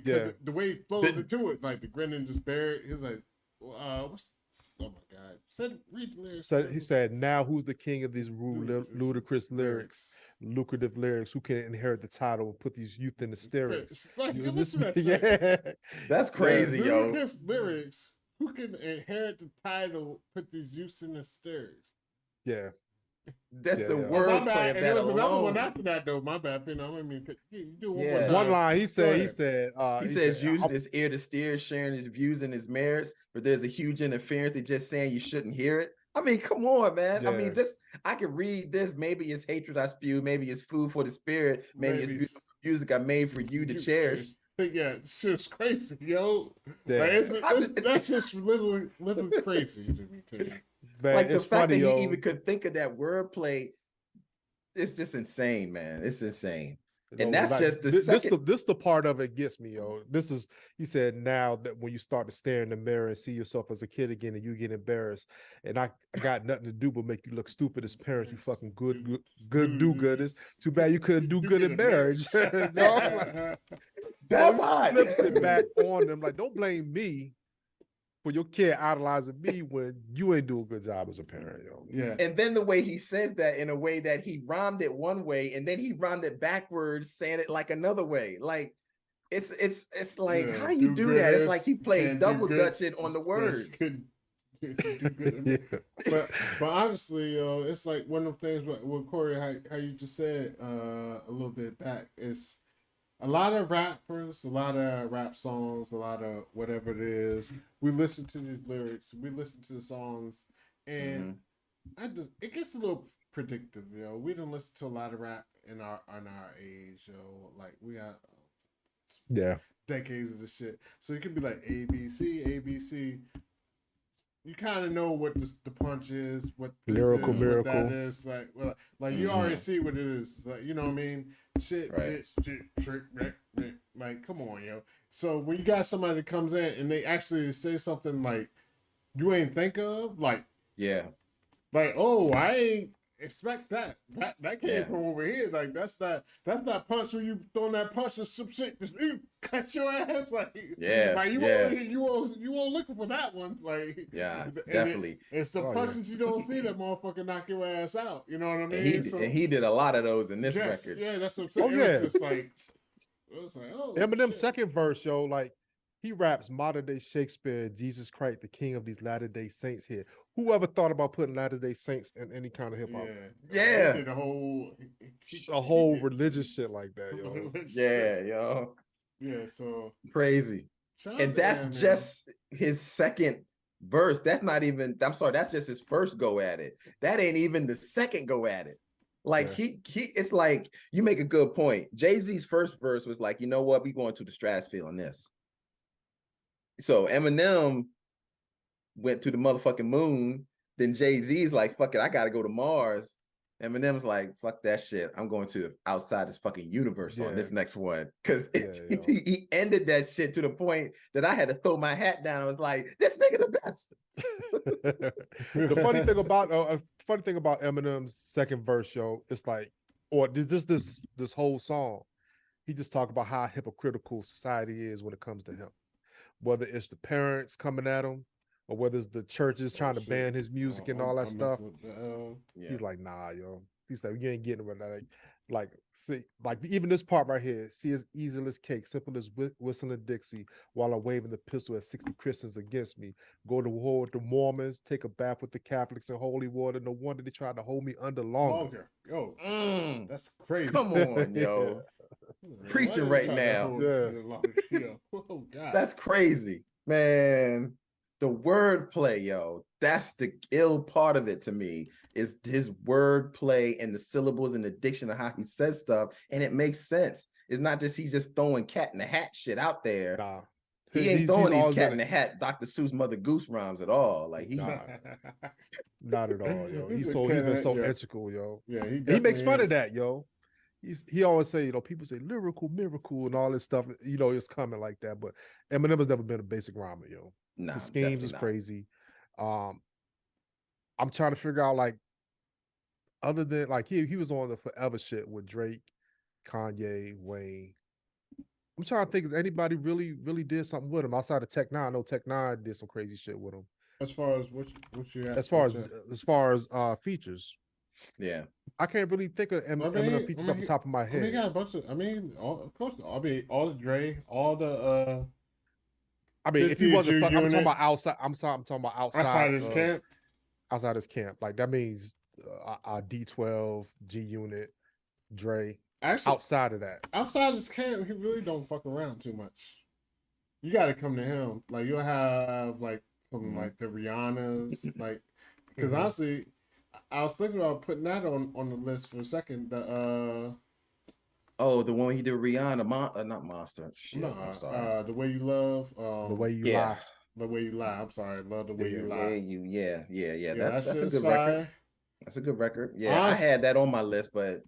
Yeah. the way he flows into it, like the grin and just bear it. He's like, what's oh my god, read the lyrics. So he said, now who's the king of these rude, ludicrous lyrics, lucrative lyrics? Who can inherit the title and put these youth in the steerings? It's like, You listen to that yeah. That's crazy, yo. ludicrous lyrics. Who can inherit the title? Put these youths in the steerings. Yeah. That's the yeah. wordplay of And that there was another one alone. after that though. My bad, I mean, you do one Yeah. more time. One line he said, He says using I'll- his ear to steer, sharing his views and his merits, but there's a huge interference. They're just saying you shouldn't hear it. I mean, come on, man. I Yeah. mean, I could read this. Maybe it's hatred I spew. Maybe it's food for the spirit. Maybe it's beautiful music I made for you to cherish. Yeah, it's just crazy, yo. Yeah. Like, that's just little crazy to me too. Man, Like the it's fact funny, that yo. he even could think of that wordplay, it's just insane, man. It's insane. And that's just the second. This the part of it gets me, yo. This is, he said, now that when you start to stare in the mirror and see yourself as a kid again and you get embarrassed, and I got nothing to do but make you look stupid as parents, you fucking good do-gooders. Too bad you couldn't do good in marriage. That's so hot. flips it back on them. Like, don't blame me for your kid idolizing me when you ain't doing a good job as a parent, yo. Yeah. And then the way he says that in a way that he rhymed it one way and then he rhymed it backwards, saying it like another way. Like it's like, how do you do that? It's like he played double dutch it on the words. But honestly, it's like one of the things with Corey, how you just said a little bit back, is a lot of rappers, a lot of rap songs, a lot of whatever it is. We listen to these lyrics, we listen to the songs, and it gets a little predictive, yo. We don't listen to a lot of rap in our age, yo. Like we got decades of this shit. So you could be like ABC, ABC. You kind of know what the punch is, what this Lyrical is, miracle. what that is. Like you already see what it is. Like, you know what I mean? Shit, Right. bitch, shit, trick, like, come on, yo. So when you got somebody that comes in and they actually say something like you ain't think of, like, oh, I ain't expect that. That came from over here. Like that's not punch when you throwing that punch or some shit. Just cut your ass. Like you won't looking for that one. Like Definitely. And some punches you don't see that motherfucker knock your ass out. You know what I mean? And he did a lot of those in this record. Yeah, that's what I'm saying. Oh, yeah. It was like, oh, Eminem's shit. second verse, yo, like he raps modern day Shakespeare, Jesus Christ, the king of these latter day saints here. Whoever thought about putting latter day saints in any kind of hip hop? Yeah. He did A whole religious shit like that, yo. Yo. Yeah, so crazy. And that's just his second verse. That's not even, I'm sorry, that's just his first go at it. That ain't even the second go at it. Like it's like, you make a good point. Jay-Z's first verse was like, you know what, we going to the stratosphere on this. So Eminem went to the motherfucking moon. Then Jay-Z's like, fuck it, I gotta go to Mars. Eminem's like, fuck that shit. I'm going to outside this fucking universe on this next one. Because he ended that shit to the point that I had to throw my hat down. I was like, this nigga the best. The funny thing about Eminem's second verse, yo, it's like, or this whole song, he just talked about how hypocritical society is when it comes to him. Whether it's the parents coming at him, or whether it's the churches trying to ban his music and all that stuff. He's like, nah, yo. He's like, you ain't getting with that. Like, Like, see, like even this part right here. See, as easy as cake, simple as whistling Dixie, while I'm waving the pistol at 60 Christians against me. Go to war with the Mormons, take a bath with the Catholics in holy water. No wonder they tried to hold me under longer. Yo, Mm, that's crazy. come on, yo. Preaching right now. Yeah. Yo, oh God. That's crazy, man. The wordplay, yo. That's the ill part of it to me. Is his wordplay and the syllables and the diction of how he says stuff, and it makes sense. It's not just he just throwing cat in the hat shit out there. Nah. He ain't throwing these cat in already- the hat Dr. Seuss Mother Goose rhymes at all. Like he, Nah. Not at all, yo. He's He's a been cat, so yeah. integral, yo. Yeah, He makes fun is. of that, yo. He always say, you know, people say lyrical, miracle, and all this stuff. You know, it's coming like that. But Eminem has never been a basic rhymer, yo. nah, The schemes is definitely not. crazy. I'm trying to figure out, like, other than like he was on the forever shit with Drake, Kanye, Wayne. I'm trying to think, is anybody really did something with him outside of Tech Nine? I know Tech Nine did some crazy shit with him. As far as what you have, As far as features, Yeah. I can't really think of Eminem features off the top of my head. he got a bunch of. Of course, all the Dre, all the. I mean, if he wasn't, I'm talking unit. about outside. I'm talking about Outside his camp. Outside his camp, like that means D12, G Unit, Dre. Actually, outside of that, outside his camp, he really don't fuck around too much. You got to come to him. Like you'll have like some like the Rihannas, like because honestly, I was thinking about putting that on the list for a second. The the one he did Rihanna, not Monster. Shit, no, I'm sorry. The Way You Love, the way you yeah. lie. The Way You Lie. I'm sorry, Love the Way You Lie. Yeah. That That's a shit's good fire. record. That's a good record. Yeah, Honestly, I had that on my list, but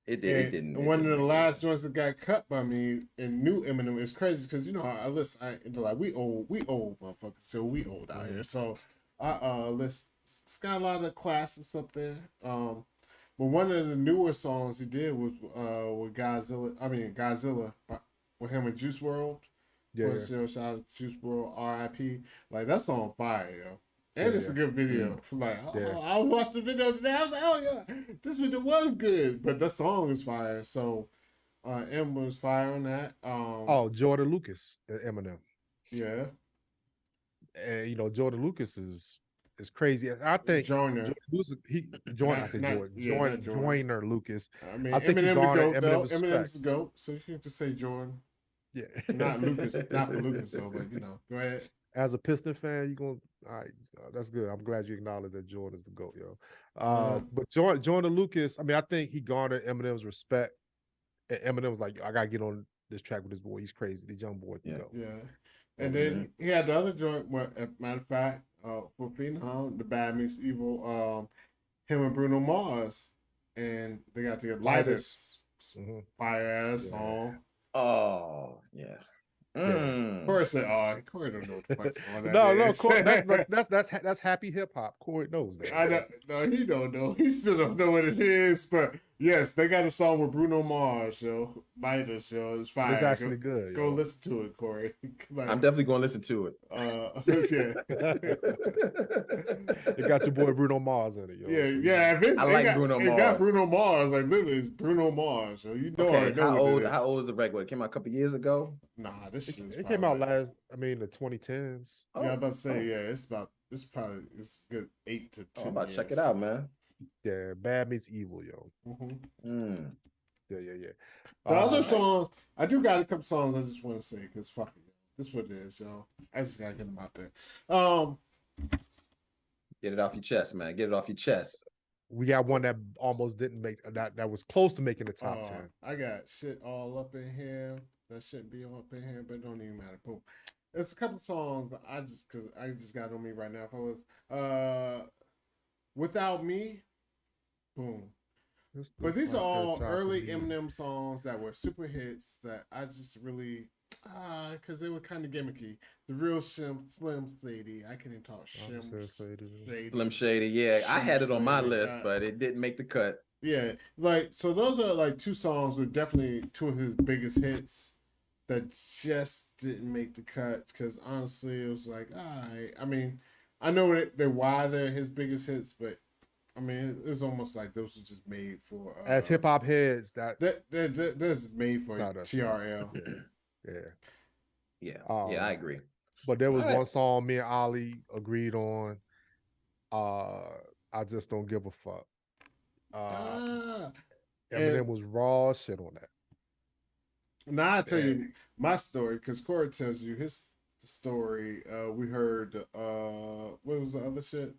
it didn't. And one of the last ones that got cut by me in new Eminem is crazy because you know I listen. Like we old motherfuckers, so we old out here. So listen, it's got a lot of classics up there. But one of the newer songs he did was with Godzilla with him and Juice WRLD. Yeah. Shout out to Juice WRLD, R.I.P. Like that song fire, yo. And it's a good video. Like, I watched the video today. I was like, oh yeah, this video was good. But the song is fire. So M was fire on that. Jordan Lucas, Eminem. Yeah. And you know, Jordan Lucas is crazy. I think Joyner. Joyner Lucas. I mean, I think Eminem he garnered Eminem's Eminem's the GOAT, so you can just say Jordan. Yeah. Not Lucas, not for Lucas though, but you know, go ahead. As a Piston fan, you gonna all right, that's good. I'm glad you acknowledge that Jordan is the GOAT, yo. But Jordan Lucas, I mean, I think he garnered Eminem's respect. And Eminem was like, I gotta get on this track with this boy. He's crazy. The young boy can go. Yeah. And then he had the other joint where, matter of fact, for Phenom, The Bad Meets Evil, him and Bruno Mars, and they got to get Lighters, fire ass song. Oh yeah. Corey said, Corey don't know what the fuck's on that. No, Corey, that's happy hip hop. Corey knows that. I know, no, he don't know. He still don't know what it is. But yes, they got a song with Bruno Mars, yo. Lighters, yo. It's fire. It's actually good. Go listen to it, Corey. I'm definitely gonna listen to it. Yeah. It got your boy Bruno Mars in it, yo. Yeah. I like Bruno Mars. It got Bruno Mars. Like literally, it's Bruno Mars. So you know. Okay, how old is the record? It came out a couple years ago. Nah, it came out the 2010s. Yeah, I'm about to say, it's good 8 to 10. I'm about to check it out, man. Yeah, Bad Meets Evil, yo. Yeah. The other songs, I do got a couple songs I just want to say because fuck it, this is what it is, yo. I just gotta get them out there. Get it off your chest, man. Get it off your chest. We got one that almost didn't make that was close to making the top 10. I got shit all up in here. That shouldn't be up in here, but it don't even matter. Boom. There's a couple songs that I just got on me right now, fellas. Without Me, boom. But these are all early Eminem songs that were super hits that I just really because they were kind of gimmicky. The Real Slim Shady. I can't even talk Slim Shady. Yeah, I had it on my list, but it didn't make the cut. Yeah, like so those are like two songs with definitely two of his biggest hits that just didn't make the cut because honestly it was like, I mean, I know why they're his biggest hits, but I mean, it's almost like those are just made for As hip hop heads, that that's made for Not us. TRL. yeah. I agree. But there was All right. one song me and Ali agreed on. I just don't give a fuck. Eminem was raw shit on that. Now I tell you my story because Corey tells you his story. We heard what was the other shit?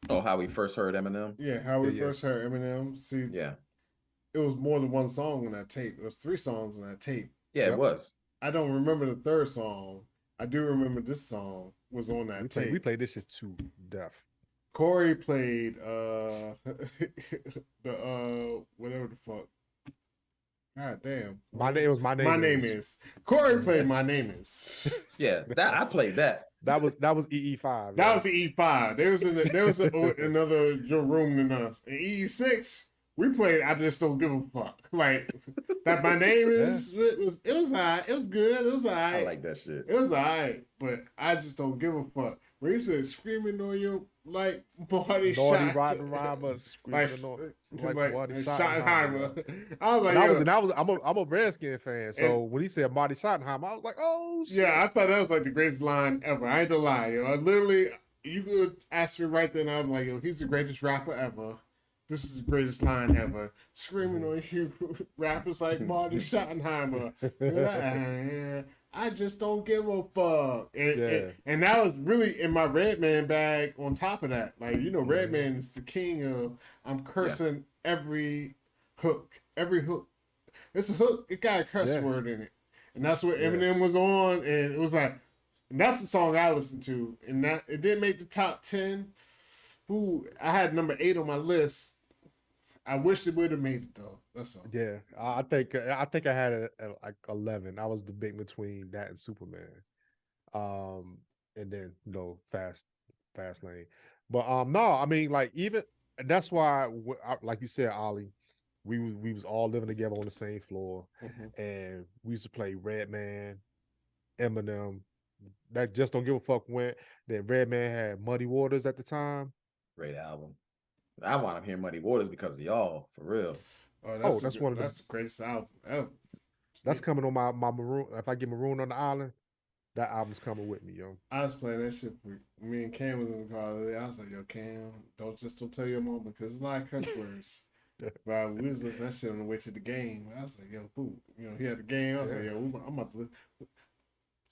How we first heard Eminem. Yeah, how we first heard Eminem. See, it was more than one song on that tape. It was 3 songs on that tape. Yeah, it was. I don't remember the third song. I do remember this song was on that tape. We played this shit to death. Corey played the whatever the fuck. God damn. My name is. Corey played My Name Is. Yeah, that I played that. That was EE5. That was the E5. There was another room than us. In EE6, we played I Just Don't Give a Fuck. Like that My Name Is it was alright. It was good. It was alright. I like that shit. It was alright. But I just don't give a fuck. When you said screaming on your like body shot, rotten rhymer screaming like Marty Schottenheimer. I was like, I'm a Redskin fan, so when he said Marty Schottenheimer, I was like, oh shit. Yeah, I thought that was like the greatest line ever. I ain't gonna lie, yo. I literally, you could ask me right then, I'm like, yo, he's the greatest rapper ever. This is the greatest line ever. Screaming on you, rappers like Marty Schottenheimer. I just don't give a fuck. And that was really in my Redman bag on top of that. Like, you know, Redman is the king of I'm cursing every hook. Every hook. It's a hook. It got a curse word in it. And that's what Eminem was on. And it was like, and that's the song I listened to. And that it didn't make the top 10. Ooh, I had number 8 on my list. I wish it would have made it though. That's all. Yeah, I think I had it at like 11. I was debating between that and Superman, and then Fast Lane. But no, I mean like even that's why like you said, Ollie, we was all living together on the same floor, and we used to play Redman, Eminem. That Just Don't Give a Fuck went. Then Redman had Muddy Waters at the time. Great album. I want to hear Muddy Waters because of y'all, for real. That's the greatest album ever. That's coming on my Maroon. If I get Maroon on the Island, that album's coming with me, yo. I was playing that shit for me and Cam was in the car the other day. I was like, yo, Cam, don't tell your mama because it's a lot of cuss words. But we was listening to that shit on the way to the game. I was like, yo, boo. You know, he had the game. I was like, yo, I'm about to listen.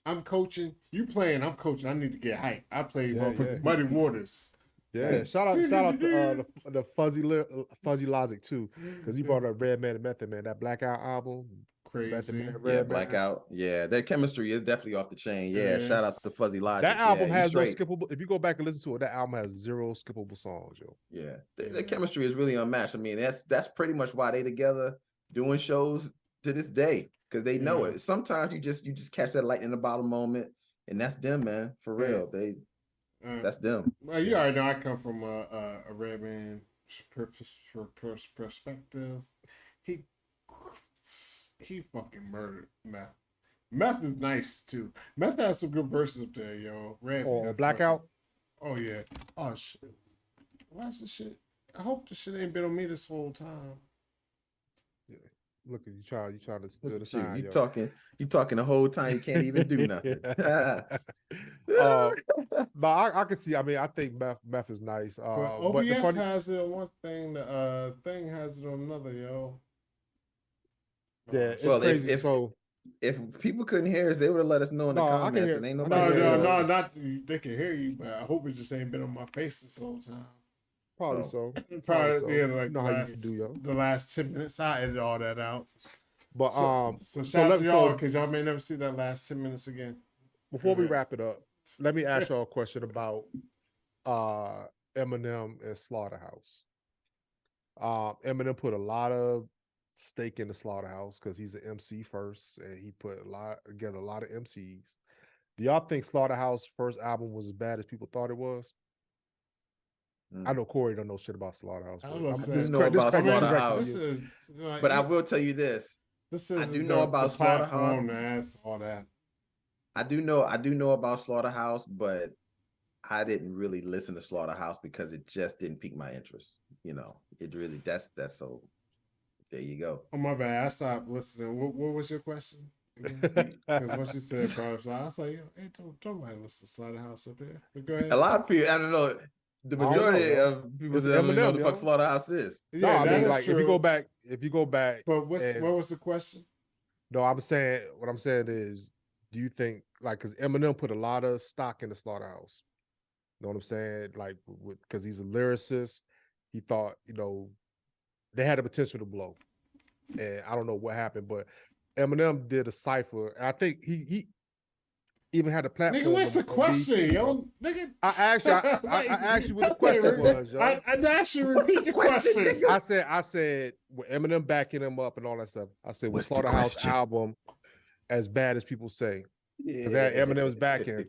I'm coaching. You playing, I'm coaching. I need to get hype. I played Muddy Waters. Yeah, shout out to the Fuzzy Logic too, because he brought up Redman and Method Man, that Blackout album. Crazy. Blackout. Yeah, their chemistry is definitely off the chain. Yeah, shout out to Fuzzy Logic. That album has no skippable. If you go back and listen to it, that album has 0 skippable songs, yo. Yeah, their chemistry is really unmatched. I mean, that's pretty much why they together doing shows to this day, because they know it. Sometimes you just catch that lightning in the bottle moment, and that's them, man. For real, that's them. Well, you already know I come from a Redman perspective. He fucking murdered Meth. Meth is nice too. Meth has some good verses up there, yo. Redman. Blackout. Oh yeah. Oh shit. Why's the shit? I hope the shit ain't been on me this whole time. Yeah. Look at you trying to steal the shine. You talking the whole time. You can't even do nothing. But I can see. I mean, I think meth is nice. OBS has it on one thing. The thing has it on another, yo. Yeah, it's crazy. If people couldn't hear us, they would have let us know in the comments. And ain't nobody not they can hear you, but I hope it just ain't been on my face this whole time. Probably so. Yeah, like the last 10 minutes. I edited all that out. But so shout out to y'all because y'all may never see that last 10 minutes again. Before we wrap it up, let me ask y'all a question about Eminem and Slaughterhouse. Eminem put a lot of stake in the Slaughterhouse because he's an MC first, and he put together a lot of MCs. Do y'all think Slaughterhouse first album was as bad as people thought it was? I know Corey don't know shit about Slaughterhouse. But I will tell you this. I do know about Slaughterhouse. All that. I do know about Slaughterhouse, but I didn't really listen to Slaughterhouse because it just didn't pique my interest. You know, it really that's so. There you go. Oh my bad, I stopped listening. What was your question? Because once you said Slaughterhouse, I was like, yo, hey, don't mind listen to Slaughterhouse up there. But go ahead. A lot of people, I don't know. The majority of people don't know what the fuck Slaughterhouse is. No, Yeah, I mean, that like is if you true. go back. But what was the question? No, what I'm saying is, do you think, like, because Eminem put a lot of stock in the Slaughterhouse? You know what I'm saying? Like, because he's a lyricist, he thought, you know, they had the potential to blow. And I don't know what happened, but Eminem did a cipher, and I think he even had a platform. Nigga, what's the question, yo? Nigga, I asked you what the question was, yo. I asked you to repeat the question. I said, with Eminem backing him up and all that stuff, I said, was What's the Slaughterhouse question? album as bad as people say? Because that Eminem's backing.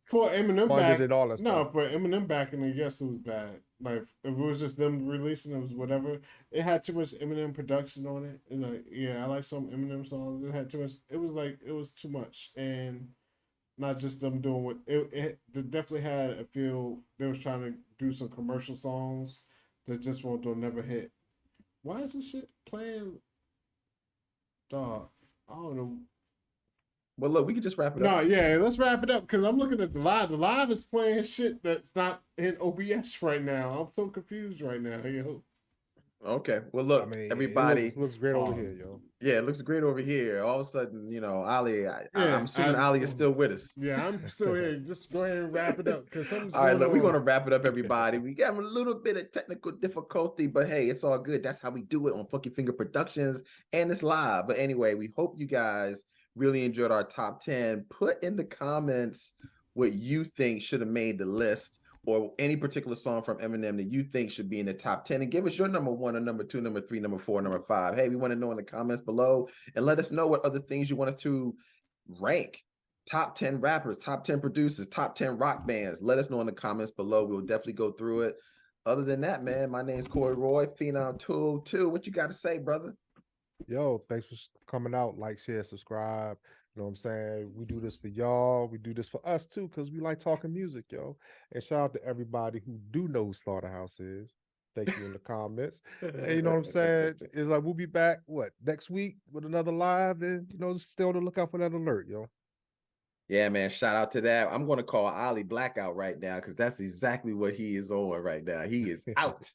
For Eminem Funded and all that no, stuff. for Eminem backing, yes, it was bad. Like, if it was just them releasing it, was whatever. It had too much Eminem production on it. And like, yeah, I like some Eminem songs. It had too much. It was like, it was too much. And not just them doing what it definitely had a feel. They was trying to do some commercial songs that just won't do never hit. Why is this shit playing? Dog, I don't know. Well, look, we can just wrap it No, up. yeah, let's wrap it up because I'm looking at the live. The live is playing shit that's not in OBS right now. I'm so confused right now, yo. Okay. Well, look, I mean, everybody. it looks great over here, yo. Yeah, it looks great over here. All of a sudden, you know, Ali, Yeah, I'm assuming Ali is still with us. Yeah, I'm still here. Just go ahead and wrap it up because something's All right, going look, on. we're going to wrap it up, everybody. We got a little bit of technical difficulty, but hey, it's all good. That's how we do it on Funky Finger Productions, and it's live. But anyway, we hope you guys really enjoyed our top 10. Put in the comments what you think should have made the list, or any particular song from Eminem that you think should be in the top 10, and give us your number 1 or number 2, number 3, number 4, number 5. Hey, we want to know in the comments below, and let us know what other things you want us to rank. Top 10 rappers, top 10 producers, top 10 rock bands. Let us know in the comments below. We'll definitely go through it. Other than that, man, my name's Corey Roy, Phenom 202. What you got to say, brother? Yo, thanks for coming out. Like, share, subscribe. You know what I'm saying? We do this for y'all. We do this for us too, because we like talking music, yo. And shout out to everybody who do know who Slaughterhouse is. Thank you in the comments. And you know what I'm saying? It's like we'll be back next week with another live, and you know, stay on the lookout for that alert, yo. Yeah, man. Shout out to that. I'm going to call Ali Blackout right now because that's exactly what he is on right now. He is out.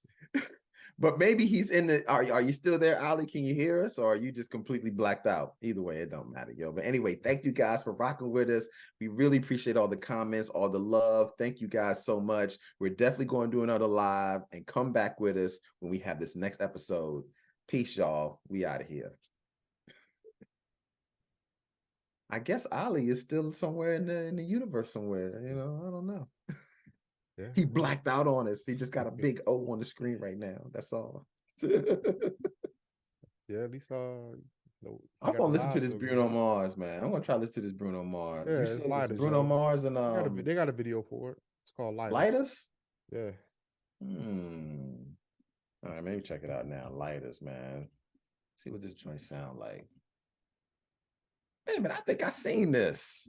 But maybe he's in the. Are you still there, Ali? Can you hear us, or are you just completely blacked out? Either way, it don't matter, yo. But anyway, thank you guys for rocking with us. We really appreciate all the comments, all the love. Thank you guys so much. We're definitely going to do another live, and come back with us when we have this next episode. Peace, y'all. We out of here. I guess Ali is still somewhere in the universe somewhere. You know, I don't know. Yeah. He blacked out on us. He just got a big O on the screen right now. That's all. Yeah, at least I'm gonna listen to this Bruno Mars, man. I'm gonna try to listen to this Bruno Mars. Yeah, You it's said Lighters, Bruno yo. Mars and They got a video for it. It's called Lighters. Lighters? Yeah. All right, maybe check it out now. Lighters, man. See what this joint sound like. Wait a minute, I think I seen this.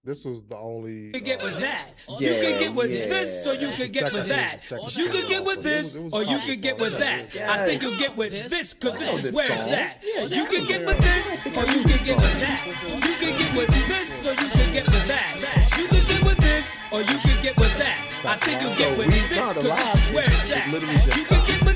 This was the only. You can get with that. Yeah, You can get with yeah. this, or you can get with that. You can get with this, or you can get with that. I think you'll get with this, because this is where it's at. You can get with this, or you can get with that. You can get with this, or you can get with that. You can get with this, or you can get with that. I think you'll get with this, because this is where it's at. You can get with